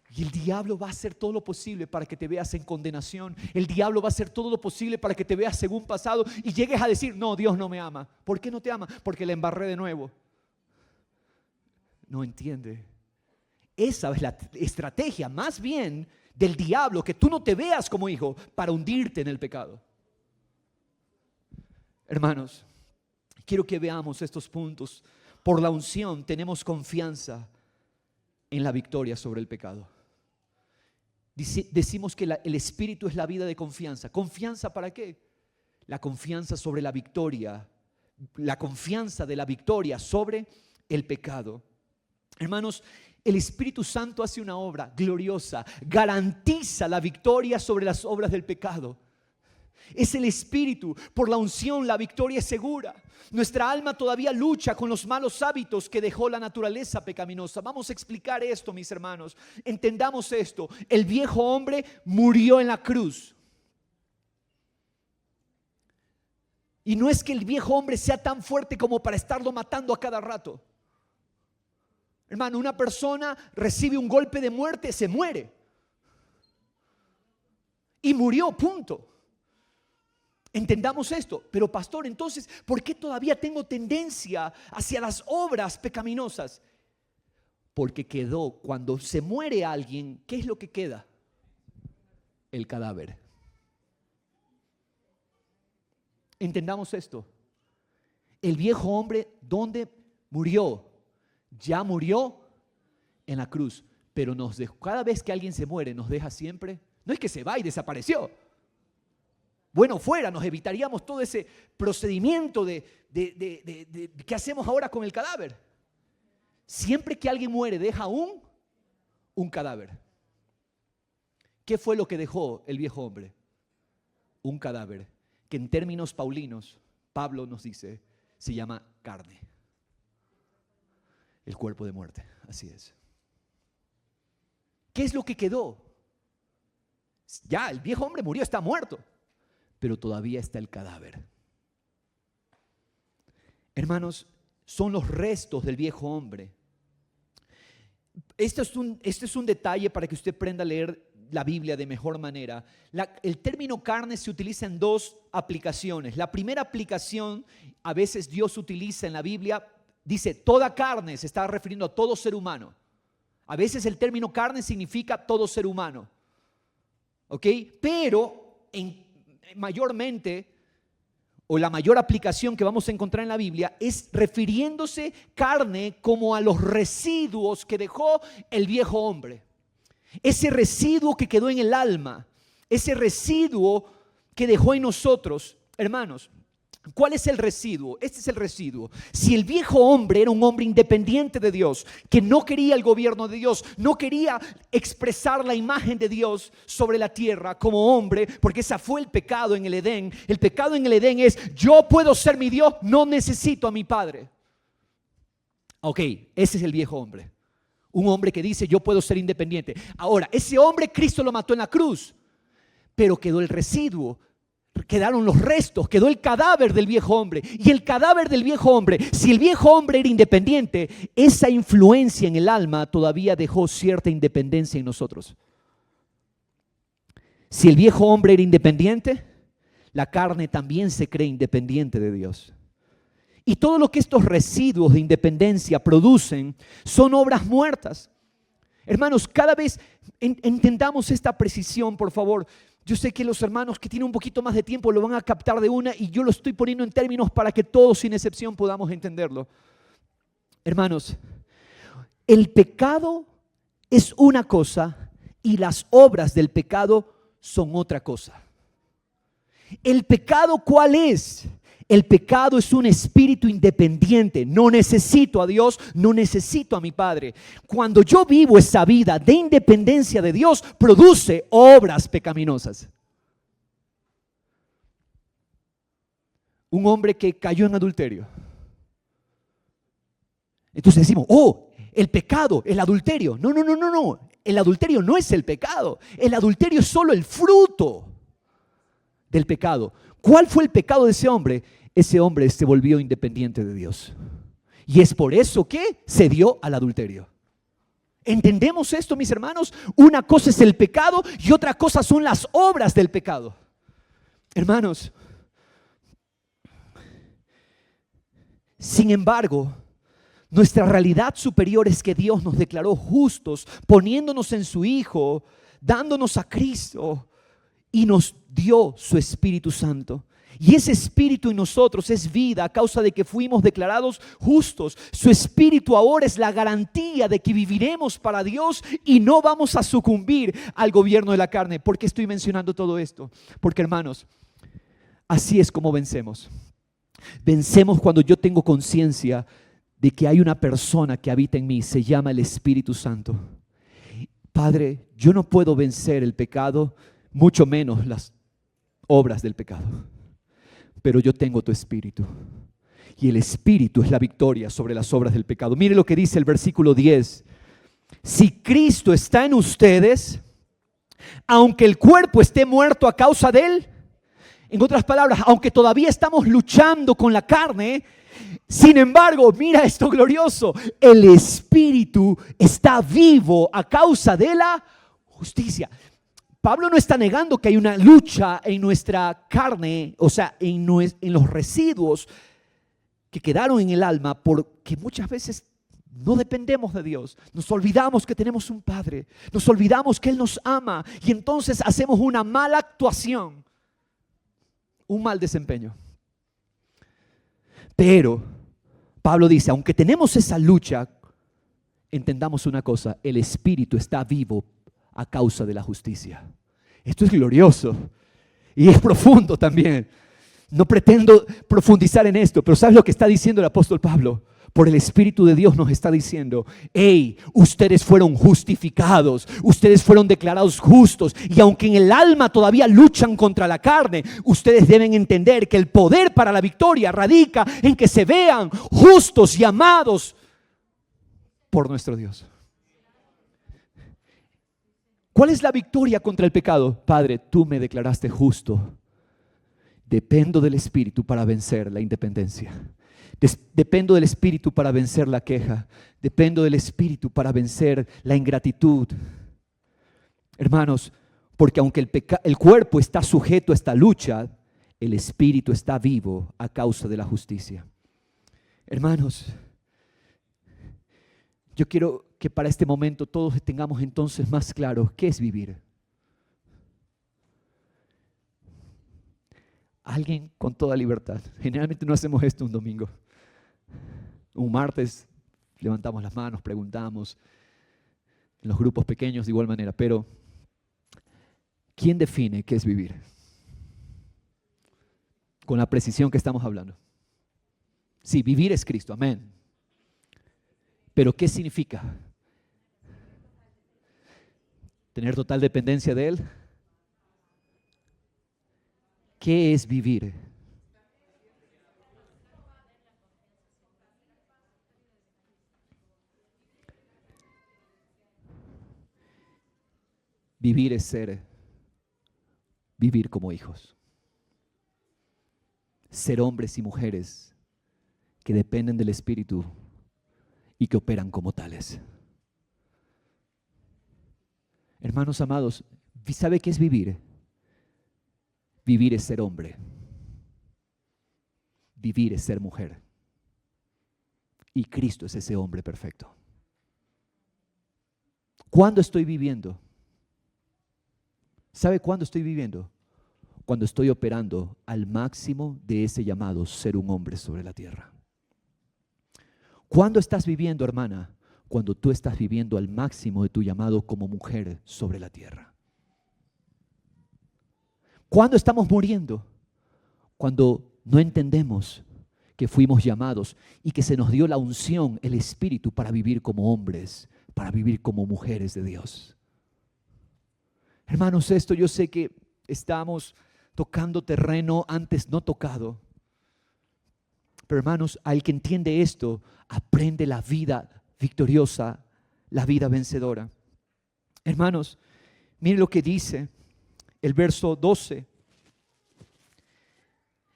y el diablo va a hacer todo lo posible para que te veas en condenación. El diablo va a hacer todo lo posible para que te veas según pasado y llegues a decir, no, Dios no me ama. ¿Por qué no te ama? Porque la embarré de nuevo. No entiende. Esa es la estrategia más bien del diablo, que tú no te veas como hijo para hundirte en el pecado. Hermanos, quiero que veamos estos puntos. Por la unción tenemos confianza en la victoria sobre el pecado. Decimos que el Espíritu es la vida de confianza. ¿Confianza para qué? La confianza sobre la victoria. La confianza de la victoria sobre el pecado. Hermanos, el Espíritu Santo hace una obra gloriosa. Garantiza la victoria sobre las obras del pecado. Es el Espíritu. Por la unción la victoria es segura. Nuestra alma todavía lucha con los malos hábitos que dejó la naturaleza pecaminosa. Vamos a explicar esto, mis hermanos. Entendamos esto. El viejo hombre murió en la cruz. Y no es que el viejo hombre sea tan fuerte como para estarlo matando a cada rato. Hermano, una persona recibe un golpe de muerte, se muere. Y murió, punto. Entendamos esto. Pero pastor, entonces, ¿por qué todavía tengo tendencia hacia las obras pecaminosas? Porque quedó, cuando se muere alguien, ¿qué es lo que queda? El cadáver. Entendamos esto. El viejo hombre, ¿dónde murió? Ya murió en la cruz. Pero cada vez que alguien se muere, nos deja siempre. No es que se va y desapareció. Bueno, fuera, nos evitaríamos todo ese procedimiento que hacemos ahora con el cadáver. Siempre que alguien muere, deja un cadáver. ¿Qué fue lo que dejó el viejo hombre? Un cadáver, que en términos paulinos, Pablo nos dice, se llama carne. El cuerpo de muerte, así es. ¿Qué es lo que quedó? Ya, el viejo hombre murió, está muerto. Pero todavía está el cadáver. Hermanos, son los restos del viejo hombre. Este es un detalle para que usted aprenda a leer la Biblia de mejor manera. El término carne se utiliza en dos aplicaciones. La primera aplicación, a veces Dios utiliza en la Biblia, dice toda carne, se está refiriendo a todo ser humano. A veces el término carne significa todo ser humano. ¿Ok? Pero mayormente, o la mayor aplicación que vamos a encontrar en la Biblia es refiriéndose carne como a los residuos que dejó el viejo hombre. Ese residuo que quedó en el alma, ese residuo que dejó en nosotros, hermanos. ¿Cuál es el residuo? Este es el residuo. Si el viejo hombre era un hombre independiente de Dios, que no quería el gobierno de Dios, no quería expresar la imagen de Dios sobre la tierra como hombre, porque ese fue el pecado en el Edén. El pecado en el Edén es, yo puedo ser mi Dios, no necesito a mi padre. Ok, ese es el viejo hombre. Un hombre que dice, yo puedo ser independiente. Ahora, ese hombre Cristo lo mató en la cruz, pero quedó el residuo. Quedaron los restos, quedó el cadáver del viejo hombre. Y el cadáver del viejo hombre, si el viejo hombre era independiente, esa influencia en el alma todavía dejó cierta independencia en nosotros. Si el viejo hombre era independiente, la carne también se cree independiente de Dios. Y todo lo que estos residuos de independencia producen son obras muertas. Hermanos, cada vez entendamos esta precisión, por favor. Yo sé que los hermanos que tienen un poquito más de tiempo lo van a captar de una, y yo lo estoy poniendo en términos para que todos sin excepción podamos entenderlo. Hermanos, el pecado es una cosa y las obras del pecado son otra cosa. ¿El pecado cuál es? El pecado es un espíritu independiente. No necesito a Dios, no necesito a mi Padre. Cuando yo vivo esa vida de independencia de Dios, produce obras pecaminosas. Un hombre que cayó en adulterio. Entonces decimos, el pecado, el adulterio. No, no, no, no, no. El adulterio no es el pecado. El adulterio es solo el fruto del pecado. ¿Cuál fue el pecado de ese hombre? Ese hombre se volvió independiente de Dios. Y es por eso que se dio al adulterio. ¿Entendemos esto, mis hermanos? Una cosa es el pecado y otra cosa son las obras del pecado. Hermanos, sin embargo, nuestra realidad superior es que Dios nos declaró justos, poniéndonos en su Hijo, dándonos a Cristo y nos dio su Espíritu Santo. Y ese Espíritu en nosotros es vida a causa de que fuimos declarados justos. Su Espíritu ahora es la garantía de que viviremos para Dios y no vamos a sucumbir al gobierno de la carne. ¿Por qué estoy mencionando todo esto? Porque, hermanos, así es como vencemos. Vencemos cuando yo tengo conciencia de que hay una persona que habita en mí, se llama el Espíritu Santo. Padre, yo no puedo vencer el pecado, mucho menos las obras del pecado. Pero yo tengo tu Espíritu. Y el Espíritu es la victoria sobre las obras del pecado. Mire lo que dice el versículo 10. Si Cristo está en ustedes, aunque el cuerpo esté muerto a causa de él, en otras palabras, aunque todavía estamos luchando con la carne, sin embargo, mira esto glorioso, el Espíritu está vivo a causa de la justicia. Pablo no está negando que hay una lucha en nuestra carne, o sea, en los residuos que quedaron en el alma, porque muchas veces no dependemos de Dios. Nos olvidamos que tenemos un Padre, nos olvidamos que Él nos ama y entonces hacemos una mala actuación, un mal desempeño. Pero Pablo dice, aunque tenemos esa lucha, entendamos una cosa, el Espíritu está vivo a causa de la justicia. Esto es glorioso y es profundo también. No pretendo profundizar en esto, pero ¿sabes lo que está diciendo el apóstol Pablo? Por el Espíritu de Dios nos está diciendo, hey, ustedes fueron justificados, ustedes fueron declarados justos y aunque en el alma todavía luchan contra la carne, ustedes deben entender que el poder para la victoria radica en que se vean justos y amados por nuestro Dios. ¿Cuál es la victoria contra el pecado? Padre, tú me declaraste justo. Dependo del Espíritu para vencer la independencia. Dependo del Espíritu para vencer la queja. Dependo del Espíritu para vencer la ingratitud. Hermanos, porque aunque el cuerpo está sujeto a esta lucha, el Espíritu está vivo a causa de la justicia. Hermanos, yo quiero que para este momento todos tengamos entonces más claro qué es vivir. Alguien con toda libertad. Generalmente no hacemos esto un domingo. Un martes levantamos las manos, preguntamos. En los grupos pequeños de igual manera. Pero, ¿quién define qué es vivir? Con la precisión que estamos hablando. Sí, vivir es Cristo, amén. Pero ¿qué significa? ¿Tener total dependencia de Él? ¿Qué es vivir? Vivir es vivir como hijos. Ser hombres y mujeres que dependen del Espíritu y que operan como tales. Hermanos amados, ¿sabe qué es vivir? Vivir es ser hombre. Vivir es ser mujer. Y Cristo es ese hombre perfecto. ¿Cuándo estoy viviendo? ¿Sabe cuándo estoy viviendo? Cuando estoy operando al máximo de ese llamado ser un hombre sobre la tierra. ¿Cuándo estás viviendo, hermana? Cuando tú estás viviendo al máximo de tu llamado como mujer sobre la tierra. ¿Cuándo estamos muriendo? Cuando no entendemos que fuimos llamados y que se nos dio la unción, el Espíritu para vivir como hombres, para vivir como mujeres de Dios. Hermanos, esto yo sé que estamos tocando terreno antes no tocado. Pero hermanos, al que entiende esto, aprende la vida victoriosa, la vida vencedora. Hermanos, miren lo que dice el verso 12.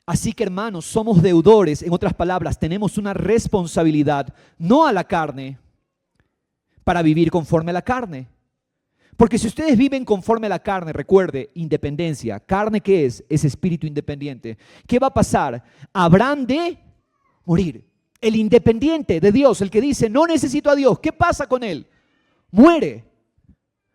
Así que, hermanos, somos deudores. En otras palabras, tenemos una responsabilidad, no a la carne, para vivir conforme a la carne. Porque si ustedes viven conforme a la carne, recuerde, independencia. ¿Carne qué es? Es espíritu independiente. ¿Qué va a pasar? Habrán de morir. El independiente de Dios, el que dice, no necesito a Dios, ¿qué pasa con él? Muere.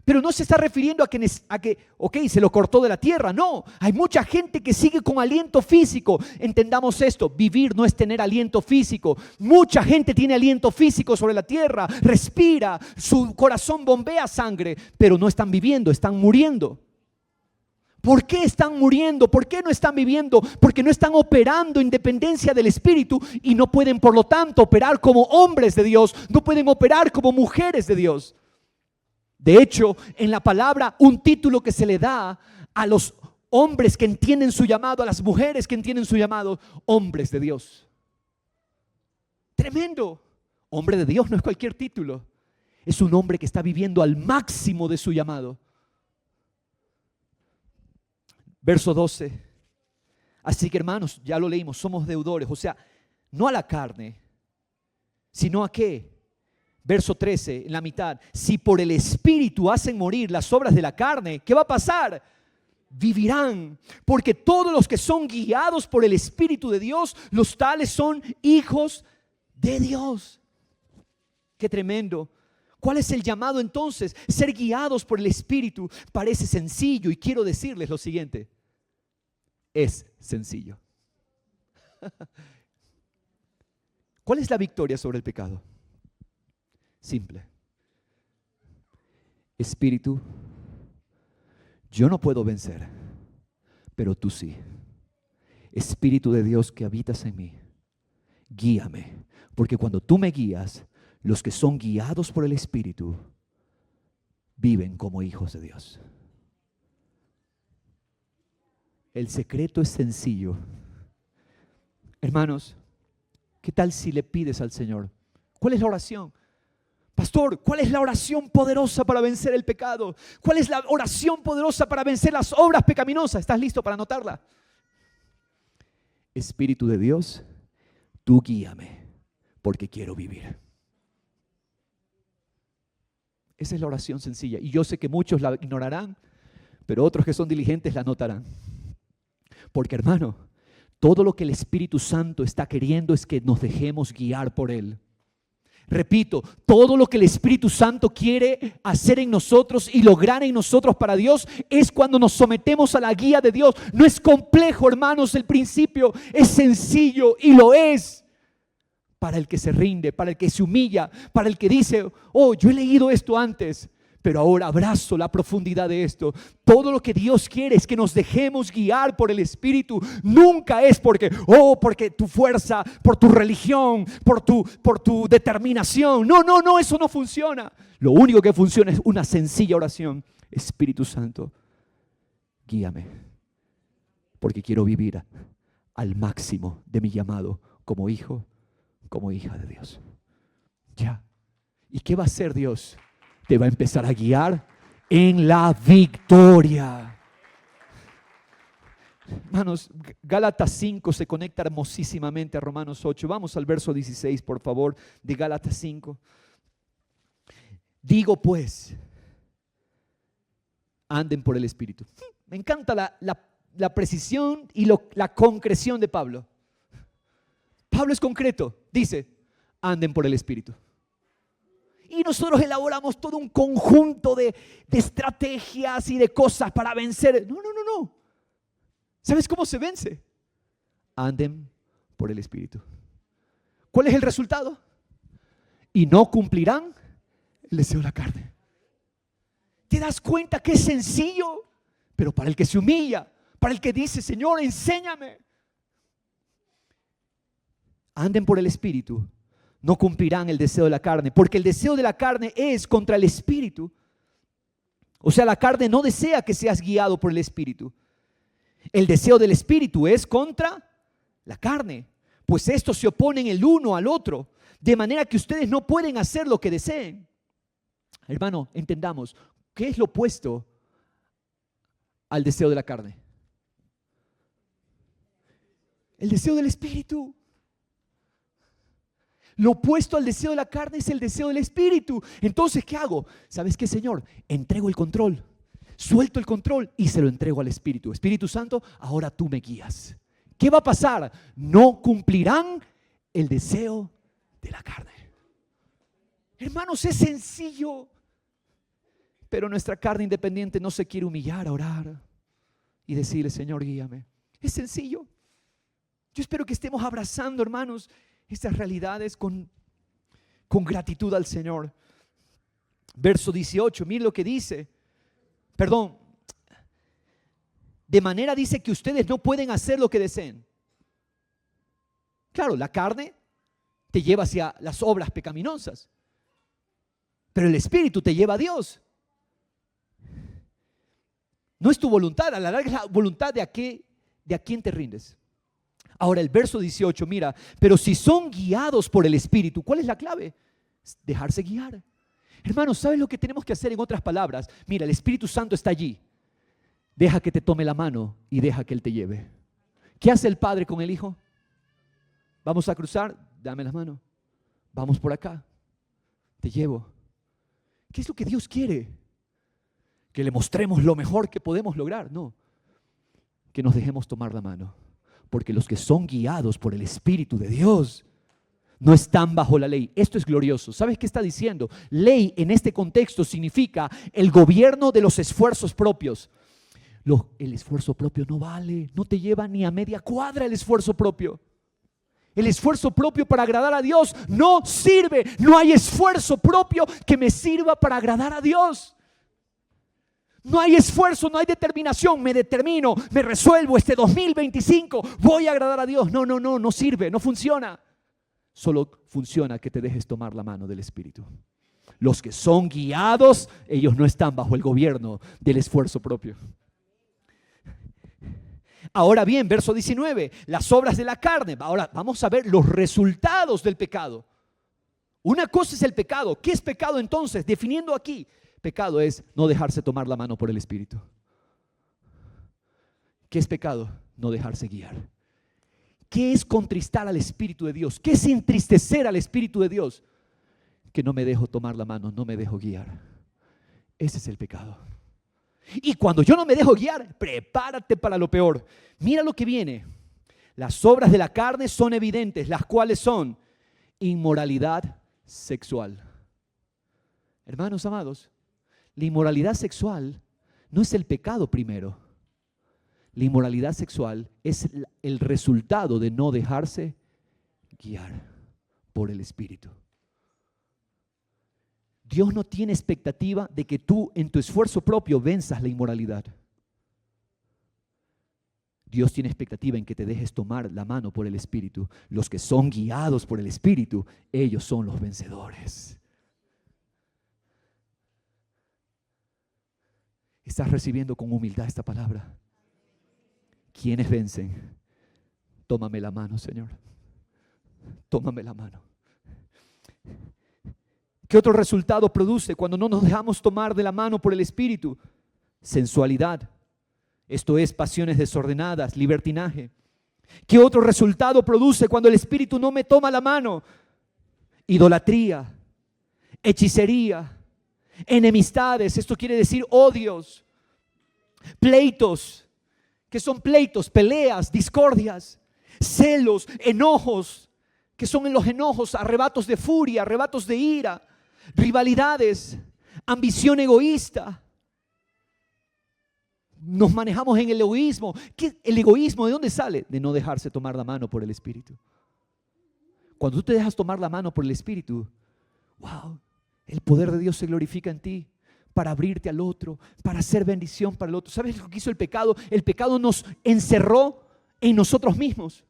Pero no se está refiriendo a que, ok, se lo cortó de la tierra. No, hay mucha gente que sigue con aliento físico. Entendamos esto, vivir no es tener aliento físico. Mucha gente tiene aliento físico sobre la tierra, respira, su corazón bombea sangre, pero no están viviendo, están muriendo. ¿Por qué están muriendo? ¿Por qué no están viviendo? Porque no están operando en dependencia del Espíritu y no pueden, por lo tanto, operar como hombres de Dios, no pueden operar como mujeres de Dios. De hecho, en la palabra, un título que se le da a los hombres que entienden su llamado, a las mujeres que entienden su llamado, hombres de Dios. Tremendo. Hombre de Dios no es cualquier título. Es un hombre que está viviendo al máximo de su llamado. Verso 12. Así que, hermanos, ya lo leímos, somos deudores. O sea, no a la carne, sino a ¿qué? Verso 13, en la mitad. Si por el Espíritu hacen morir las obras de la carne, ¿qué va a pasar? Vivirán. Porque todos los que son guiados por el Espíritu de Dios, los tales son hijos de Dios. Qué tremendo. ¿Cuál es el llamado entonces? Ser guiados por el Espíritu parece sencillo, y quiero decirles lo siguiente. Es sencillo. ¿Cuál es la victoria sobre el pecado? Simple. Espíritu, yo no puedo vencer, pero tú sí. Espíritu de Dios que habitas en mí, guíame, porque cuando tú me guías, los que son guiados por el Espíritu viven como hijos de Dios. El secreto es sencillo. Hermanos, ¿qué tal si le pides al Señor? ¿Cuál es la oración? Pastor, ¿cuál es la oración poderosa para vencer el pecado? ¿Cuál es la oración poderosa para vencer las obras pecaminosas? ¿Estás listo para anotarla? Espíritu de Dios, tú guíame, porque quiero vivir. Esa es la oración sencilla. Y yo sé que muchos la ignorarán, pero otros que son diligentes la anotarán. Porque, hermano, todo lo que el Espíritu Santo está queriendo es que nos dejemos guiar por Él. Repito, todo lo que el Espíritu Santo quiere hacer en nosotros y lograr en nosotros para Dios es cuando nos sometemos a la guía de Dios. No es complejo, hermanos, el principio es sencillo y lo es para el que se rinde, para el que se humilla, para el que dice, oh, yo he leído esto antes, pero ahora abrazo la profundidad de esto. Todo lo que Dios quiere es que nos dejemos guiar por el Espíritu. Nunca es porque tu fuerza, por tu religión, por tu determinación. No, eso no funciona. Lo único que funciona es una sencilla oración. Espíritu Santo, guíame, porque quiero vivir al máximo de mi llamado como hijo, como hija de Dios. Ya. ¿Y qué va a hacer Dios? Te va a empezar a guiar en la victoria. Hermanos, Gálatas 5 se conecta hermosísimamente a Romanos 8. Vamos al verso 16, por favor, de Gálatas 5. Digo pues, anden por el Espíritu. Me encanta la precisión y la concreción de Pablo. Pablo es concreto, dice, anden por el Espíritu. Y nosotros elaboramos todo un conjunto de estrategias y de cosas para vencer. No. ¿Sabes cómo se vence? Anden por el Espíritu. ¿Cuál es el resultado? Y no cumplirán el deseo de la carne. ¿Te das cuenta que es sencillo? Pero para el que se humilla, para el que dice, Señor, enséñame. Anden por el Espíritu. No cumplirán el deseo de la carne, porque el deseo de la carne es contra el Espíritu. O sea, la carne no desea que seas guiado por el Espíritu. El deseo del Espíritu es contra la carne, pues estos se oponen el uno al otro, de manera que ustedes no pueden hacer lo que deseen. Hermano, entendamos, ¿qué es lo opuesto al deseo de la carne? El deseo del espíritu. Lo opuesto al deseo de la carne es el deseo del espíritu. Entonces, ¿qué hago? ¿Sabes qué, Señor? Entrego el control. Suelto el control y se lo entrego al Espíritu. Espíritu Santo, ahora tú me guías. ¿Qué va a pasar? No cumplirán el deseo de la carne. Hermanos, es sencillo. Pero nuestra carne independiente no se quiere humillar a orar y decirle, Señor, guíame. Es sencillo. Yo espero que estemos abrazando, hermanos, estas realidades con gratitud al Señor. Verso 18, miren lo que dice. Perdón. De manera dice que ustedes no pueden hacer lo que deseen. Claro, la carne te lleva hacia las obras pecaminosas, pero el Espíritu te lleva a Dios. No es tu voluntad, a la larga es la voluntad de a quién te rindes. Ahora el verso 18, mira, pero si son guiados por el Espíritu, ¿cuál es la clave? Dejarse guiar. Hermanos, ¿sabes lo que tenemos que hacer en otras palabras? Mira, el Espíritu Santo está allí. Deja que te tome la mano y deja que Él te lleve. ¿Qué hace el Padre con el Hijo? Vamos a cruzar, dame la mano. Vamos por acá, te llevo. ¿Qué es lo que Dios quiere? Que le mostremos lo mejor que podemos lograr. No, que nos dejemos tomar la mano. Porque los que son guiados por el Espíritu de Dios no están bajo la ley. Esto es glorioso. ¿Sabes qué está diciendo? Ley en este contexto significa el gobierno de los esfuerzos propios. El esfuerzo propio no vale, no te lleva ni a media cuadra el esfuerzo propio. El esfuerzo propio para agradar a Dios no sirve. No hay esfuerzo propio que me sirva para agradar a Dios. No hay esfuerzo, no hay determinación. Me determino, me resuelvo este 2025, voy a agradar a Dios. No sirve, no funciona. Solo funciona que te dejes tomar la mano del Espíritu. Los que son guiados, ellos no están bajo el gobierno del esfuerzo propio. Ahora bien, verso 19, las obras de la carne. Ahora vamos a ver los resultados del pecado. Una cosa es el pecado. ¿Qué es pecado entonces? Definiendo aquí, pecado es no dejarse tomar la mano por el Espíritu. ¿Qué es pecado? No dejarse guiar. ¿Qué es contristar al Espíritu de Dios? ¿Qué es entristecer al Espíritu de Dios? Que no me dejo tomar la mano, no me dejo guiar. Ese es el pecado. Y cuando yo no me dejo guiar, prepárate para lo peor. Mira lo que viene. Las obras de la carne son evidentes, las cuales son inmoralidad sexual. Hermanos amados, la inmoralidad sexual no es el pecado primero. La inmoralidad sexual es el resultado de no dejarse guiar por el Espíritu. Dios no tiene expectativa de que tú en tu esfuerzo propio venzas la inmoralidad. Dios tiene expectativa en que te dejes tomar la mano por el Espíritu. Los que son guiados por el Espíritu, ellos son los vencedores. ¿Estás recibiendo con humildad esta palabra? ¿Quiénes vencen? Tómame la mano, Señor. Tómame la mano. ¿Qué otro resultado produce cuando no nos dejamos tomar de la mano por el Espíritu? Sensualidad. Esto es pasiones desordenadas, libertinaje. ¿Qué otro resultado produce cuando el Espíritu no me toma la mano? Idolatría, hechicería, enemistades. Esto quiere decir odios, pleitos. ¿Qué son pleitos? Peleas, discordias, celos, enojos. ¿Qué son en los enojos? Arrebatos de furia, arrebatos de ira, rivalidades, ambición egoísta. Nos manejamos en el egoísmo. ¿Qué? ¿El egoísmo de dónde sale? De no dejarse tomar la mano por el Espíritu. Cuando tú te dejas tomar la mano por el Espíritu, wow, el poder de Dios se glorifica en ti para abrirte al otro, para hacer bendición para el otro. ¿Sabes lo que hizo el pecado? El pecado nos encerró en nosotros mismos.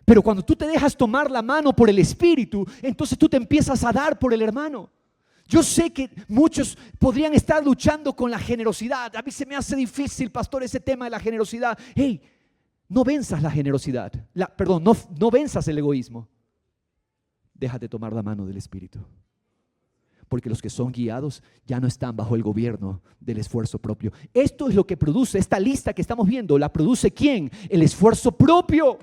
Pero cuando tú te dejas tomar la mano por el Espíritu, entonces tú te empiezas a dar por el hermano. Yo sé que muchos podrían estar luchando con la generosidad. A mí se me hace difícil, pastor, ese tema de la generosidad. Hey, no venzas la generosidad. No venzas el egoísmo. déjate tomar la mano del Espíritu. Porque los que son guiados ya no están bajo el gobierno del esfuerzo propio. Esto es lo que produce, esta lista que estamos viendo, ¿la produce quién? El esfuerzo propio.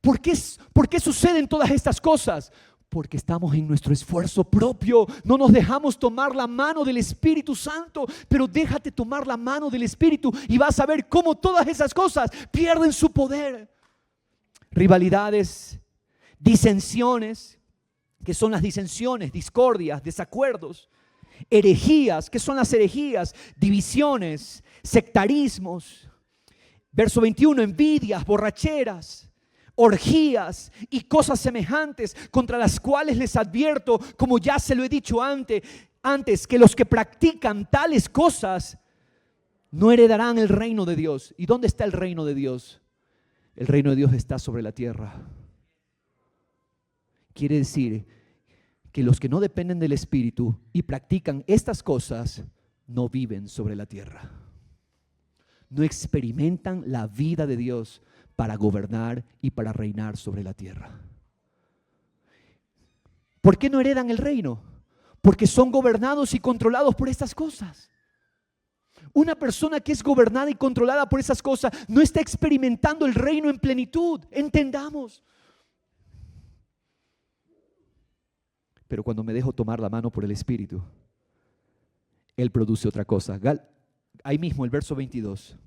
¿Por qué suceden todas estas cosas? Porque estamos en nuestro esfuerzo propio. No nos dejamos tomar la mano del Espíritu Santo, pero déjate tomar la mano del Espíritu y vas a ver cómo todas esas cosas pierden su poder. Rivalidades, disensiones, que son las disensiones, discordias, desacuerdos, herejías, que son las herejías, divisiones, sectarismos. Verso 21, envidias, borracheras, orgías y cosas semejantes, contra las cuales les advierto, como ya se lo he dicho antes, que los que practican tales cosas no heredarán el reino de Dios. ¿Y dónde está el reino de Dios? El reino de Dios está sobre la tierra. Quiere decir que los que no dependen del Espíritu y practican estas cosas no viven sobre la tierra. No experimentan la vida de Dios para gobernar y para reinar sobre la tierra. ¿Por qué no heredan el reino? Porque son gobernados y controlados por estas cosas. Una persona que es gobernada y controlada por esas cosas no está experimentando el reino en plenitud. Entendamos. Pero cuando me dejo tomar la mano por el Espíritu, Él produce otra cosa. Ahí mismo el verso 22.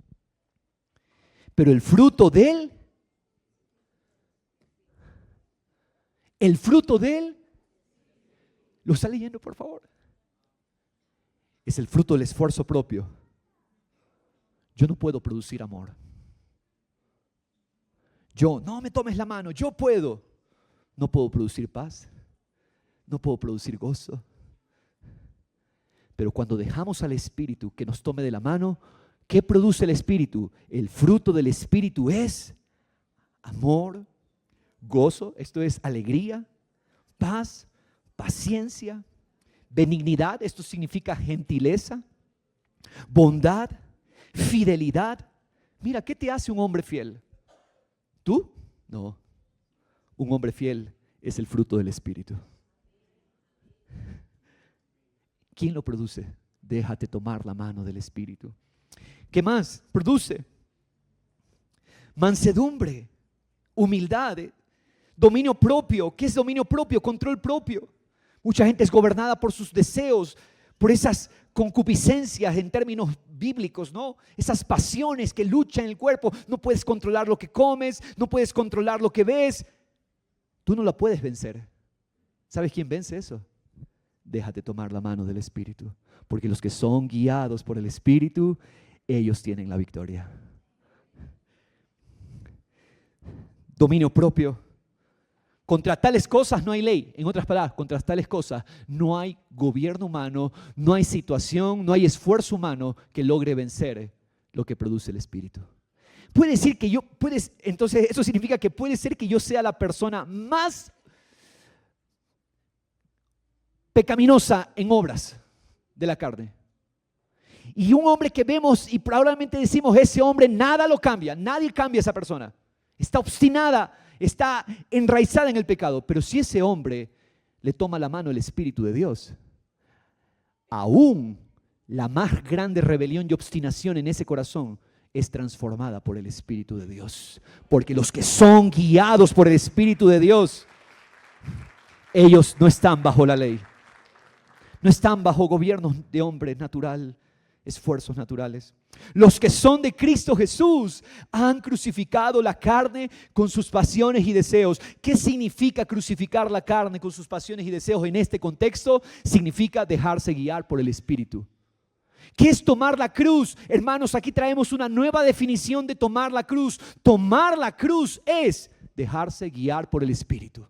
Pero el fruto de Él, ¿lo está leyendo por favor? Es el fruto del esfuerzo propio. Yo no puedo producir amor. No me tomes la mano, yo puedo. No puedo producir paz. No puedo producir gozo. Pero cuando dejamos al Espíritu que nos tome de la mano, ¿qué produce el Espíritu? El fruto del Espíritu es amor, gozo, esto es alegría, paz, paciencia, benignidad, esto significa gentileza, bondad, fidelidad. Mira, ¿qué te hace un hombre fiel? ¿Tú? No. Un hombre fiel es el fruto del Espíritu. ¿Quién lo produce? Déjate tomar la mano del Espíritu. ¿Qué más produce? Mansedumbre, humildad, dominio propio. ¿Qué es dominio propio? Control propio. Mucha gente es gobernada por sus deseos, por esas concupiscencias en términos bíblicos, ¿no? Esas pasiones que luchan en el cuerpo. No puedes controlar lo que comes, no puedes controlar lo que ves. Tú no la puedes vencer. ¿Sabes quién vence eso? Déjate tomar la mano del Espíritu, porque los que son guiados por el Espíritu, ellos tienen la victoria. Dominio propio. Contra tales cosas no hay ley. En otras palabras, contra tales cosas no hay gobierno humano, no hay situación, no hay esfuerzo humano que logre vencer lo que produce el Espíritu. Puede decir que entonces eso significa que puede ser que yo sea la persona más pecaminosa en obras de la carne. Y un hombre que vemos y probablemente decimos, ese hombre nada lo cambia, nadie cambia a esa persona. Está obstinada, está enraizada en el pecado. Pero si ese hombre le toma la mano el Espíritu de Dios, aún la más grande rebelión y obstinación en ese corazón es transformada por el Espíritu de Dios. Porque los que son guiados por el Espíritu de Dios, ellos no están bajo la ley. No están bajo gobiernos de hombre natural, esfuerzos naturales. Los que son de Cristo Jesús han crucificado la carne con sus pasiones y deseos. ¿Qué significa crucificar la carne con sus pasiones y deseos en este contexto? Significa dejarse guiar por el Espíritu. ¿Qué es tomar la cruz? Hermanos, aquí traemos una nueva definición de tomar la cruz. Tomar la cruz es dejarse guiar por el Espíritu.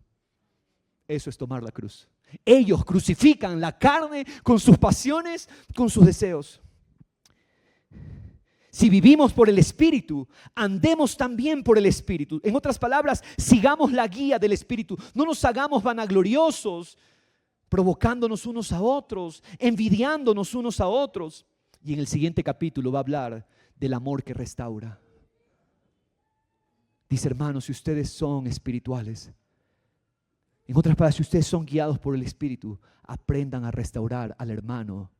Eso es tomar la cruz. Ellos crucifican la carne con sus pasiones, con sus deseos. Si vivimos por el Espíritu, andemos también por el Espíritu. En otras palabras, sigamos la guía del Espíritu. No nos hagamos vanagloriosos, provocándonos unos a otros, envidiándonos unos a otros. Y en el siguiente capítulo va a hablar del amor que restaura. Dice, hermanos, si ustedes son espirituales, En otras palabras, si ustedes son guiados por el Espíritu, aprendan a restaurar al hermano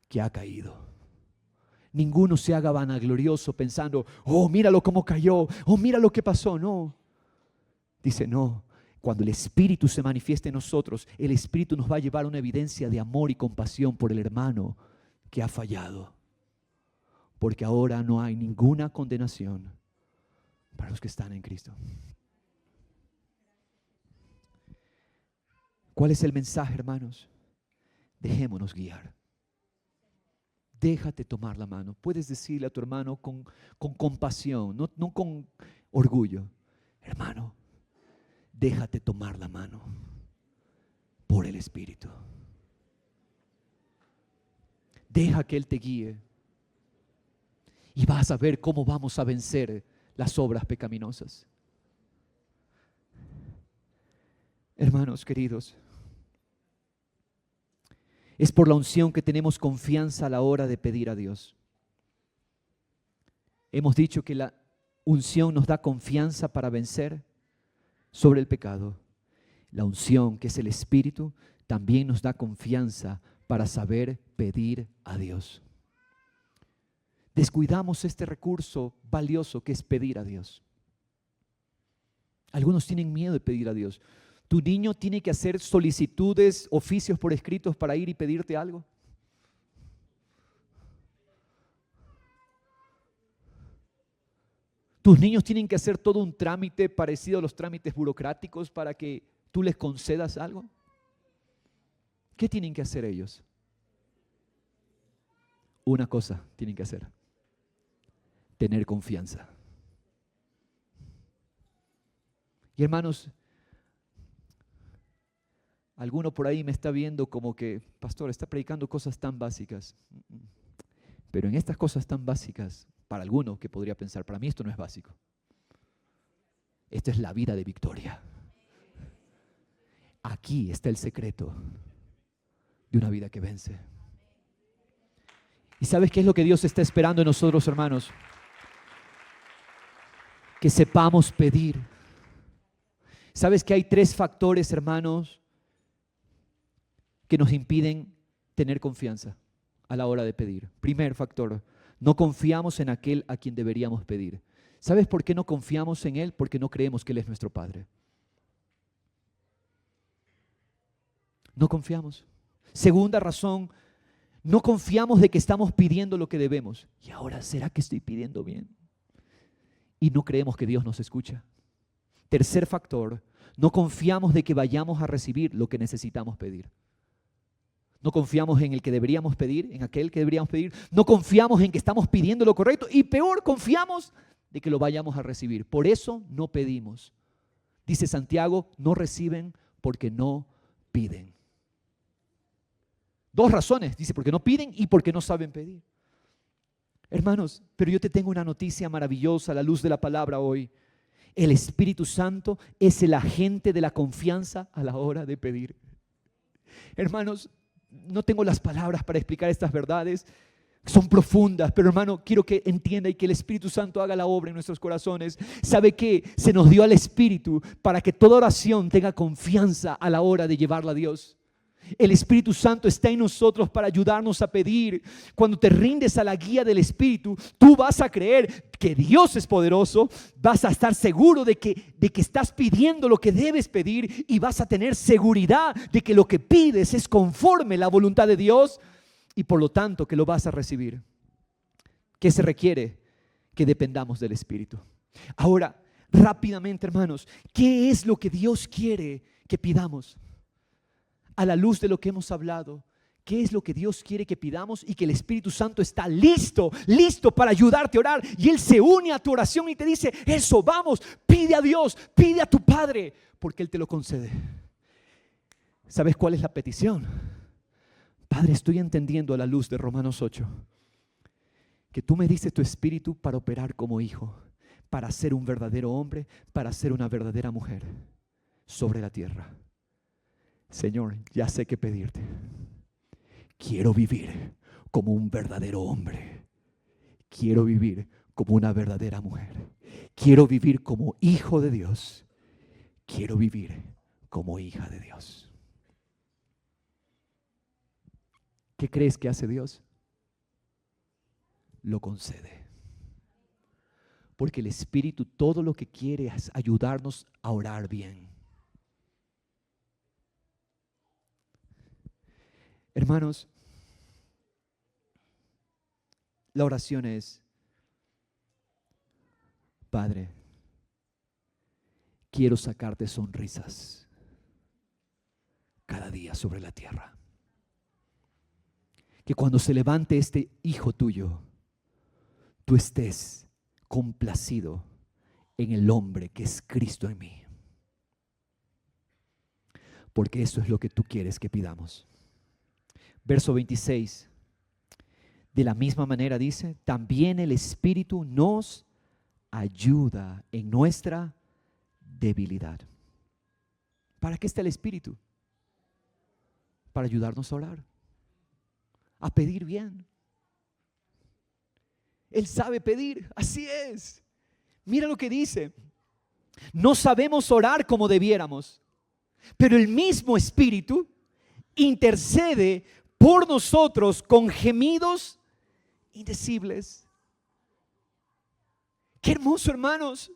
que ha caído. Ninguno se haga vanaglorioso pensando, oh, míralo cómo cayó, oh, mira lo que pasó. No. Dice, no. Cuando el Espíritu se manifieste en nosotros, el Espíritu nos va a llevar a una evidencia de amor y compasión por el hermano que ha fallado. Porque ahora no hay ninguna condenación para los que están en Cristo. ¿Cuál es el mensaje, hermanos? Dejémonos guiar. Déjate tomar la mano. Puedes decirle a tu hermano con compasión, no con orgullo. Hermano, déjate tomar la mano por el Espíritu. Deja que Él te guíe. Y vas a ver cómo vamos a vencer las obras pecaminosas. Hermanos queridos, es por la unción que tenemos confianza a la hora de pedir a Dios. Hemos dicho que la unción nos da confianza para vencer sobre el pecado. La unción, que es el Espíritu, también nos da confianza para saber pedir a Dios. Descuidamos este recurso valioso que es pedir a Dios. Algunos tienen miedo de pedir a Dios. ¿Tu niño tiene que hacer solicitudes, oficios por escritos para ir y pedirte algo? ¿Tus niños tienen que hacer todo un trámite parecido a los trámites burocráticos para que tú les concedas algo? ¿Qué tienen que hacer ellos? Una cosa tienen que hacer: tener confianza. Y hermanos, alguno por ahí me está viendo como que, pastor, está predicando cosas tan básicas. Pero en estas cosas tan básicas, para alguno que podría pensar, para mí esto no es básico. Esto es la vida de victoria. Aquí está el secreto de una vida que vence. ¿Y sabes qué es lo que Dios está esperando en nosotros, hermanos? Que sepamos pedir. ¿Sabes que hay 3 factores, hermanos, que nos impiden tener confianza a la hora de pedir? Primer factor, no confiamos en aquel a quien deberíamos pedir. ¿Sabes por qué no confiamos en Él? Porque no creemos que Él es nuestro Padre. No confiamos. Segunda razón, no confiamos de que estamos pidiendo lo que debemos. Y ahora, ¿será que estoy pidiendo bien? Y no creemos que Dios nos escucha. Tercer factor, no confiamos de que vayamos a recibir lo que necesitamos pedir. No confiamos en el que deberíamos pedir, en aquel que deberíamos pedir. No confiamos en que estamos pidiendo lo correcto. Y peor, confiamos de que lo vayamos a recibir. Por eso no pedimos. Dice Santiago, no reciben porque no piden. 2 razones, dice, porque no piden y porque no saben pedir. Hermanos, pero yo te tengo una noticia maravillosa a la luz de la palabra hoy. El Espíritu Santo es el agente de la confianza a la hora de pedir. Hermanos, no tengo las palabras para explicar estas verdades, son profundas, pero hermano, quiero que entienda y que el Espíritu Santo haga la obra en nuestros corazones. ¿Sabe qué? Se nos dio al Espíritu para que toda oración tenga confianza a la hora de llevarla a Dios. El Espíritu Santo está en nosotros para ayudarnos a pedir. Cuando te rindes a la guía del Espíritu, tú vas a creer que Dios es poderoso, vas a estar seguro de que estás pidiendo lo que debes pedir y vas a tener seguridad de que lo que pides es conforme a la voluntad de Dios y por lo tanto que lo vas a recibir. ¿Qué se requiere? Que dependamos del Espíritu. Ahora, rápidamente, hermanos, ¿qué es lo que Dios quiere que pidamos? A la luz de lo que hemos hablado, ¿qué es lo que Dios quiere que pidamos? Y que el Espíritu Santo está listo para ayudarte a orar. Y Él se une a tu oración y te dice, eso, vamos, pide a Dios, pide a tu Padre, porque Él te lo concede. ¿Sabes cuál es la petición? Padre, estoy entendiendo a la luz de Romanos 8, que tú me diste tu Espíritu para operar como hijo, para ser un verdadero hombre, para ser una verdadera mujer sobre la tierra. Señor, ya sé qué pedirte. Quiero vivir como un verdadero hombre. Quiero vivir como una verdadera mujer. Quiero vivir como hijo de Dios. Quiero vivir como hija de Dios. ¿Qué crees que hace Dios? Lo concede. Porque el Espíritu todo lo que quiere es ayudarnos a orar bien. Hermanos, la oración es: Padre, quiero sacarte sonrisas cada día sobre la tierra. Que cuando se levante este hijo tuyo, tú estés complacido en el hombre que es Cristo en mí. Porque eso es lo que tú quieres que pidamos. Verso 26. De la misma manera dice: también el Espíritu nos ayuda en nuestra debilidad. ¿Para qué está el Espíritu? Para ayudarnos a orar, a pedir bien. Él sabe pedir, así es. Mira lo que dice: no sabemos orar como debiéramos, pero el mismo Espíritu intercede por nosotros con gemidos indecibles. Qué hermoso, hermanos.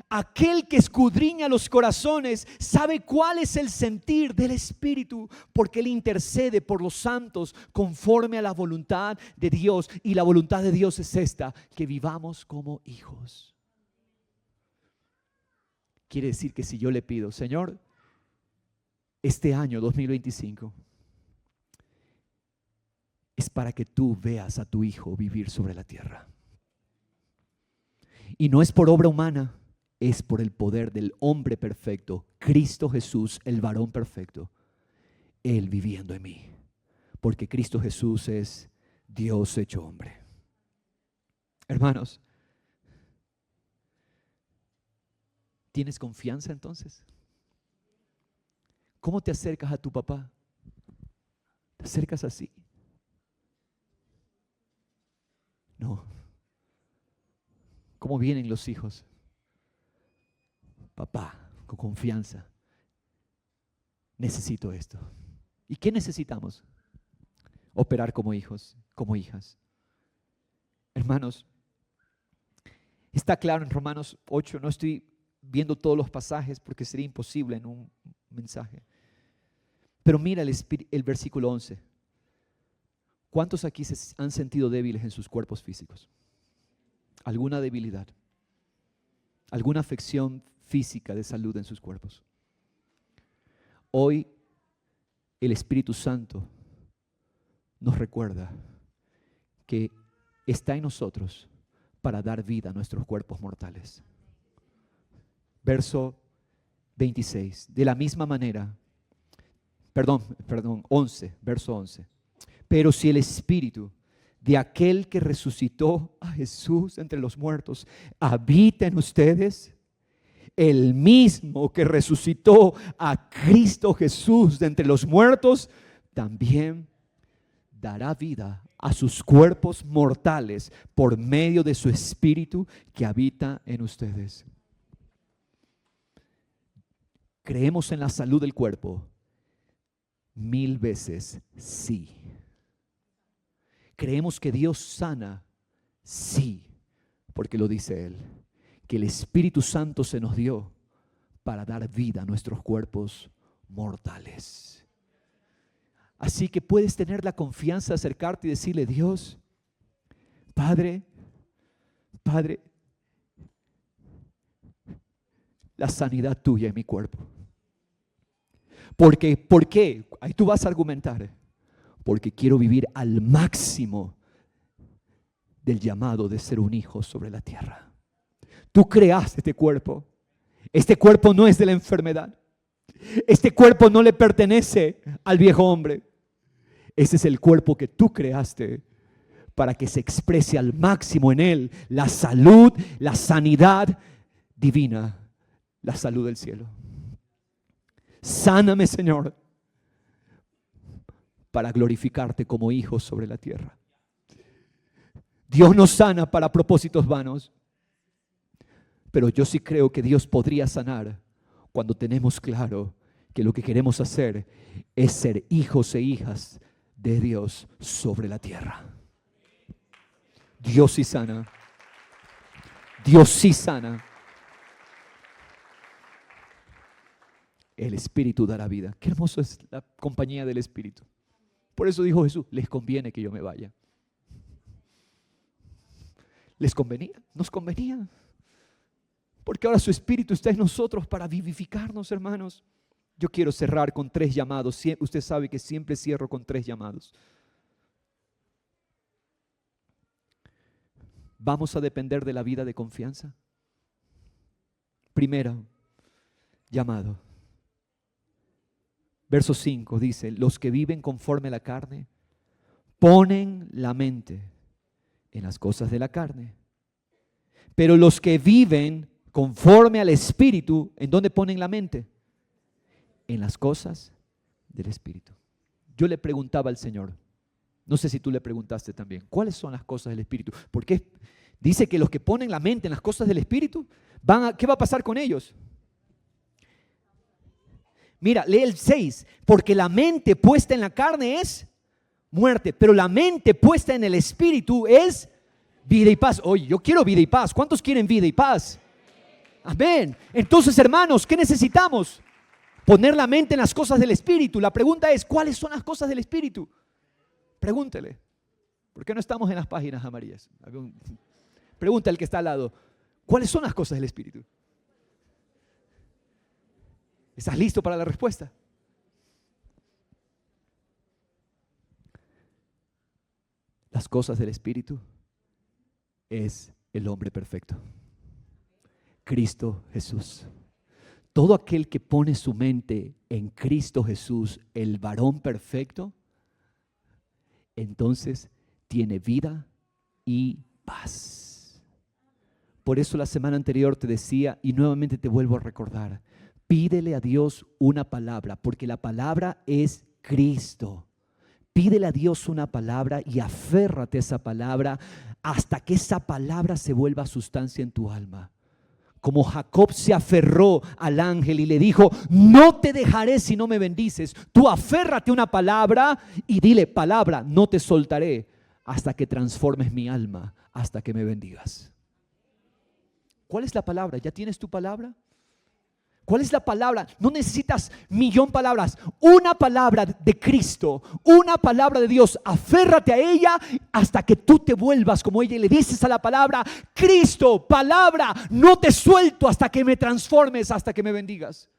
Aquel que escudriña los corazones sabe cuál es el sentir del Espíritu, porque Él intercede por los santos conforme a la voluntad de Dios. Y la voluntad de Dios es esta: que vivamos como hijos. Quiere decir que si yo le pido: Señor, este año 2025 es para que tú veas a tu Hijo vivir sobre la tierra. Y no es por obra humana, es por el poder del hombre perfecto, Cristo Jesús, el varón perfecto, Él viviendo en mí. Porque Cristo Jesús es Dios hecho hombre. Hermanos, ¿tienes confianza entonces? ¿Cómo te acercas a tu papá? ¿Te acercas así? No. ¿Cómo vienen los hijos? Papá, con confianza. Necesito esto. ¿Y qué necesitamos? Operar como hijos, como hijas. Hermanos, está claro en Romanos 8, no estoy viendo todos los pasajes porque sería imposible en un mensaje. Pero mira el versículo 11. ¿Cuántos aquí se han sentido débiles en sus cuerpos físicos? ¿Alguna debilidad? ¿Alguna afección física de salud en sus cuerpos? Hoy el Espíritu Santo nos recuerda que está en nosotros para dar vida a nuestros cuerpos mortales. Verso 26. De la misma manera, verso 11. Pero si el Espíritu de aquel que resucitó a Jesús entre los muertos habita en ustedes, el mismo que resucitó a Cristo Jesús de entre los muertos, también dará vida a sus cuerpos mortales por medio de su Espíritu que habita en ustedes. ¿Creemos en la salud del cuerpo? 1000 veces sí. ¿Creemos que Dios sana? Sí, porque lo dice Él, que el Espíritu Santo se nos dio para dar vida a nuestros cuerpos mortales. Así que puedes tener la confianza de acercarte y decirle: Dios, Padre, la sanidad tuya en mi cuerpo. ¿Por qué? Ahí tú vas a argumentar. Porque quiero vivir al máximo del llamado de ser un hijo sobre la tierra. Tú creaste este cuerpo. Este cuerpo no es de la enfermedad. Este cuerpo no le pertenece al viejo hombre. Ese es el cuerpo que tú creaste para que se exprese al máximo en él la salud, la sanidad divina, la salud del cielo. Sáname, Señor, para glorificarte como hijo sobre la tierra. Dios no sana para propósitos vanos, pero yo sí creo que Dios podría sanar cuando tenemos claro que lo que queremos hacer es ser hijos e hijas de Dios sobre la tierra. Dios sí sana. Dios sí sana. El Espíritu dará vida. Qué hermoso es la compañía del Espíritu. Por eso dijo Jesús, les conviene que yo me vaya. ¿Les convenía? Nos convenía. Porque ahora su Espíritu está en nosotros para vivificarnos, hermanos. Yo quiero cerrar con 3 llamados. Usted sabe que siempre cierro con 3 llamados. ¿Vamos a depender de la vida de confianza? Primero, llamado. Verso 5 dice, los que viven conforme a la carne, ponen la mente en las cosas de la carne. Pero los que viven conforme al Espíritu, ¿en dónde ponen la mente? En las cosas del Espíritu. Yo le preguntaba al Señor, no sé si tú le preguntaste también, ¿cuáles son las cosas del Espíritu? Porque dice que los que ponen la mente en las cosas del Espíritu, ¿qué va a pasar con ellos? Mira, lee el 6, porque la mente puesta en la carne es muerte, pero la mente puesta en el Espíritu es vida y paz. Oye, yo quiero vida y paz. ¿Cuántos quieren vida y paz? Amén. Entonces, hermanos, ¿qué necesitamos? Poner la mente en las cosas del Espíritu. La pregunta es, ¿cuáles son las cosas del Espíritu? Pregúntele. ¿Por qué no estamos en las páginas amarillas? Pregunta al que está al lado, ¿cuáles son las cosas del Espíritu? ¿Estás listo para la respuesta? Las cosas del Espíritu es el hombre perfecto, Cristo Jesús. Todo aquel que pone su mente en Cristo Jesús, el varón perfecto, entonces tiene vida y paz. Por eso la semana anterior te decía, y nuevamente te vuelvo a recordar, pídele a Dios una palabra, porque la palabra es Cristo. Pídele a Dios una palabra y aférrate a esa palabra hasta que esa palabra se vuelva sustancia en tu alma. Como Jacob se aferró al ángel y le dijo, no te dejaré si no me bendices. Tú aférrate a una palabra y dile, palabra, no te soltaré hasta que transformes mi alma, hasta que me bendigas. ¿Cuál es la palabra? ¿Ya tienes tu palabra? ¿Cuál es la palabra? No necesitas 1,000,000 palabras. Una palabra de Cristo, una palabra de Dios. Aférrate a ella hasta que tú te vuelvas como ella y le dices a la palabra, Cristo, palabra, no te suelto hasta que me transformes, hasta que me bendigas.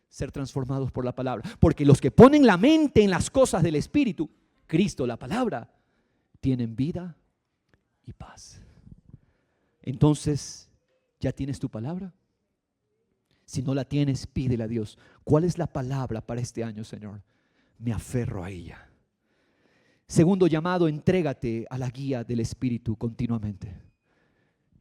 Ser transformados por la palabra. Porque los que ponen la mente en las cosas del Espíritu, Cristo, la palabra, tienen vida y paz. Entonces, ¿ya tienes tu palabra? Si no la tienes, pídele a Dios. ¿Cuál es la palabra para este año, Señor? Me aferro a ella. Segundo llamado, entrégate a la guía del Espíritu continuamente.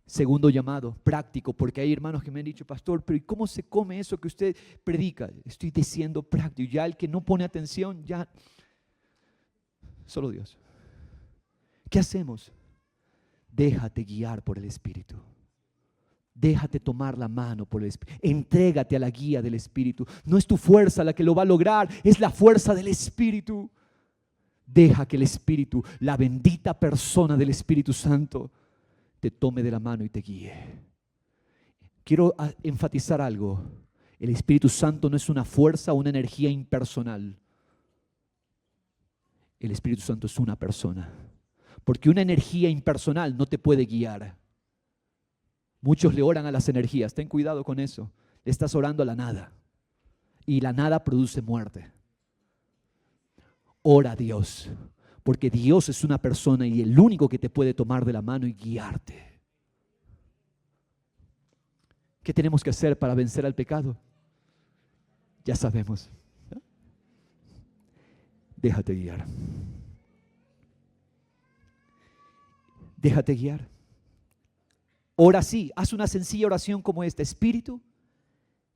Segundo llamado, práctico, porque hay hermanos que me han dicho, pastor, pero ¿y cómo se come eso que usted predica? Estoy diciendo práctico. Ya el que no pone atención, ya solo Dios. ¿Qué hacemos? Déjate guiar por el Espíritu. Déjate tomar la mano por el Espíritu. Entrégate a la guía del Espíritu. No es tu fuerza la que lo va a lograr, es la fuerza del Espíritu. Deja que el Espíritu, la bendita persona del Espíritu Santo, te tome de la mano y te guíe. Quiero enfatizar algo. El Espíritu Santo no es una fuerza o una energía impersonal. El Espíritu Santo es una persona. Porque una energía impersonal no te puede guiar. Muchos le oran a las energías, ten cuidado con eso. Le estás orando a la nada y la nada produce muerte. Ora a Dios, porque Dios es una persona y el único que te puede tomar de la mano y guiarte. ¿Qué tenemos que hacer para vencer al pecado? Ya sabemos. Déjate guiar. Déjate guiar. Ora así, haz una sencilla oración como esta. Espíritu,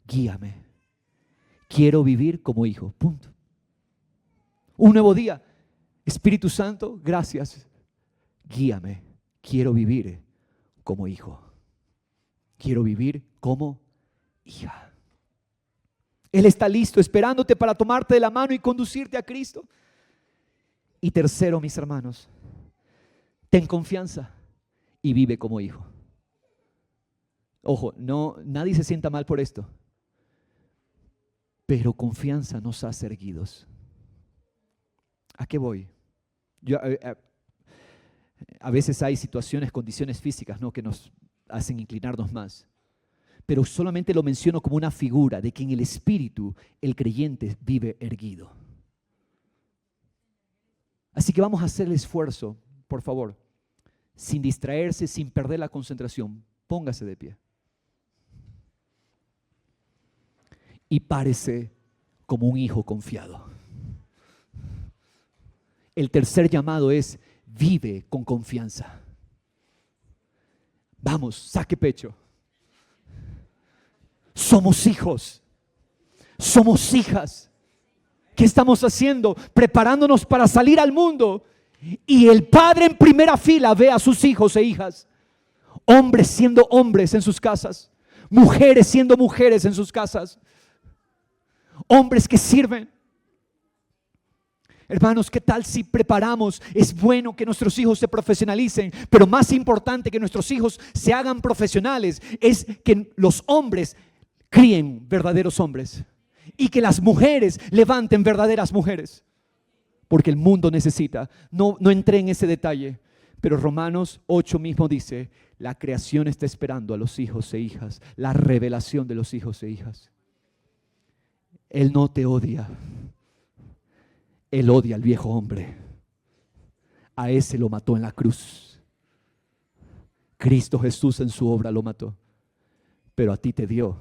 guíame. Quiero vivir como hijo. Punto. Un nuevo día. Espíritu Santo, gracias. Guíame. Quiero vivir como hijo. Quiero vivir como hija. Él está listo, esperándote para tomarte de la mano y conducirte a Cristo. Y tercero, mis hermanos, ten confianza y vive como hijo. Ojo, nadie se sienta mal por esto, pero confianza nos hace erguidos. ¿A qué voy? A veces hay situaciones, condiciones físicas, ¿no?, que nos hacen inclinarnos más. Pero solamente lo menciono como una figura de que en el espíritu el creyente vive erguido. Así que vamos a hacer el esfuerzo, por favor, sin distraerse, sin perder la concentración. Póngase de pie. Y párese como un hijo confiado. El tercer llamado es: vive con confianza. Vamos, saque pecho. Somos hijos, somos hijas. ¿Qué estamos haciendo? Preparándonos para salir al mundo. Y el padre en primera fila ve a sus hijos e hijas. Hombres siendo hombres en sus casas. Mujeres siendo mujeres en sus casas. Hombres que sirven. Hermanos, ¿qué tal si preparamos? Es bueno que nuestros hijos se profesionalicen, pero más importante que nuestros hijos se hagan profesionales es que los hombres críen verdaderos hombres y que las mujeres levanten verdaderas mujeres, porque el mundo necesita. No entré en ese detalle, pero Romanos 8 mismo dice: la creación está esperando a los hijos e hijas, la revelación de los hijos e hijas. Él no te odia. Él odia al viejo hombre. A ese lo mató en la cruz. Cristo Jesús en su obra lo mató. Pero a ti te dio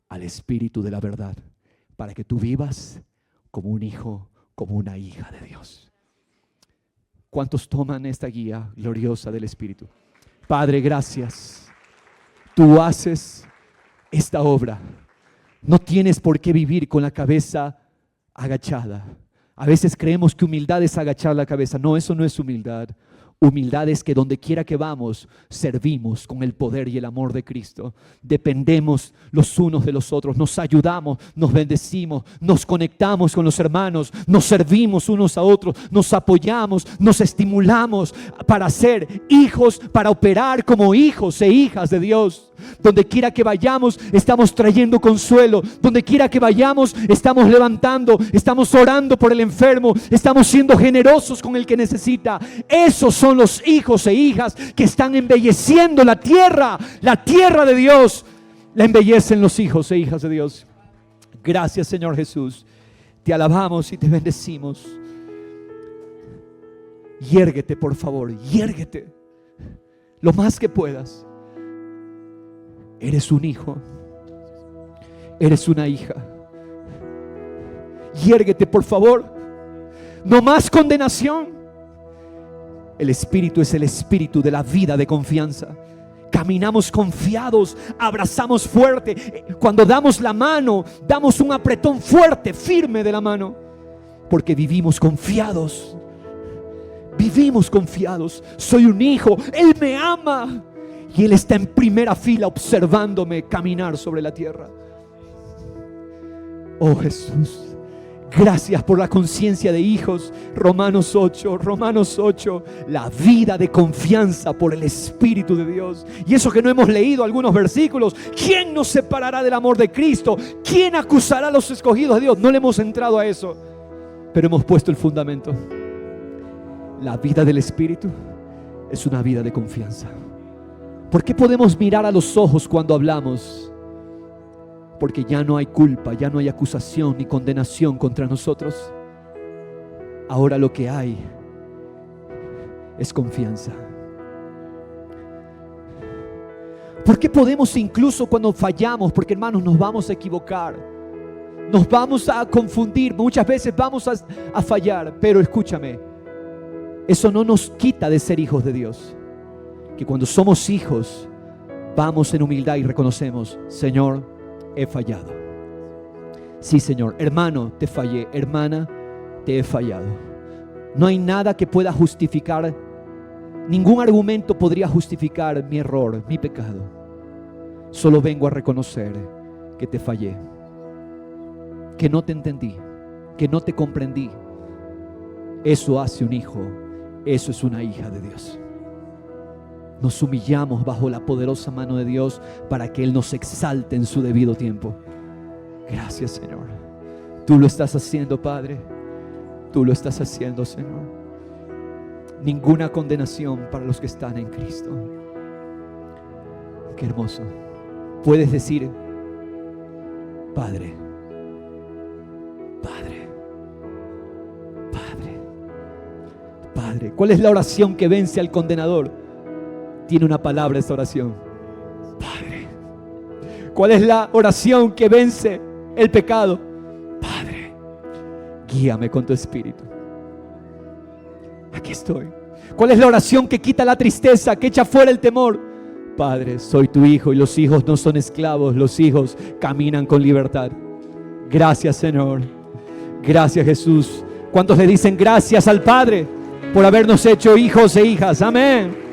al Espíritu de la verdad para que tú vivas como un hijo, como una hija de Dios. ¿Cuántos toman esta guía gloriosa del Espíritu? Padre, gracias. Tú haces esta obra. No tienes por qué vivir con la cabeza agachada. A veces creemos que humildad es agachar la cabeza. No, eso no es humildad. Humildad es que donde quiera que vamos, servimos con el poder y el amor de Cristo. Dependemos los unos de los otros, nos ayudamos, nos bendecimos, nos conectamos con los hermanos, nos servimos unos a otros, nos apoyamos, nos estimulamos para ser hijos, para operar como hijos e hijas de Dios. Donde quiera que vayamos, estamos trayendo consuelo. Donde quiera que vayamos, estamos levantando, estamos orando por el enfermo, estamos siendo generosos con el que necesita. Esos son los hijos e hijas que están embelleciendo la tierra de Dios. La embellecen los hijos e hijas de Dios. Gracias, Señor Jesús. Te alabamos y te bendecimos. Yérguete, por favor, yérguete lo más que puedas. Eres un hijo, eres una hija. Yérguete, por favor. No más condenación. El Espíritu es el Espíritu de la vida de confianza. Caminamos confiados, abrazamos fuerte. Cuando damos la mano, damos un apretón fuerte, firme de la mano, porque vivimos confiados. Vivimos confiados. Soy un hijo, Él me ama. Y Él está en primera fila observándome caminar sobre la tierra. Oh Jesús, gracias por la conciencia de hijos. Romanos 8, la vida de confianza por el Espíritu de Dios. Y eso que no hemos leído algunos versículos. ¿Quién nos separará del amor de Cristo? ¿Quién acusará a los escogidos de Dios? No le hemos entrado a eso, pero hemos puesto el fundamento. La vida del Espíritu es una vida de confianza. ¿Por qué podemos mirar a los ojos cuando hablamos? Porque ya no hay culpa, ya no hay acusación ni condenación contra nosotros. Ahora lo que hay es confianza. ¿Por qué podemos incluso cuando fallamos? Porque, hermanos, nos vamos a equivocar, nos vamos a confundir, muchas veces vamos a fallar. Pero escúchame, eso no nos quita de ser hijos de Dios. Que cuando somos hijos, vamos en humildad y reconocemos: Señor, he fallado. Sí, Señor. Hermano, te fallé. Hermana, te he fallado. No hay nada que pueda justificar, ningún argumento podría justificar mi error, mi pecado. Solo vengo a reconocer que te fallé. que no te entendí, que no te comprendí. Eso hace un hijo, eso es una hija de Dios. Nos humillamos bajo la poderosa mano de Dios para que Él nos exalte en su debido tiempo. Gracias, Señor. Tú lo estás haciendo, Padre. Tú lo estás haciendo, Señor. Ninguna condenación para los que están en Cristo. Qué hermoso. Puedes decir: Padre, Padre, Padre, Padre. ¿Cuál es la oración que vence al condenador? Tiene una palabra esta oración: Padre. ¿Cuál es la oración que vence el pecado? Padre, guíame con tu espíritu. Aquí estoy. ¿Cuál es la oración que quita la tristeza, que echa fuera el temor? Padre, soy tu hijo, y los hijos no son esclavos, los hijos caminan con libertad. Gracias, Señor. Gracias, Jesús. ¿Cuántos le dicen gracias al Padre por habernos hecho hijos e hijas? Amén.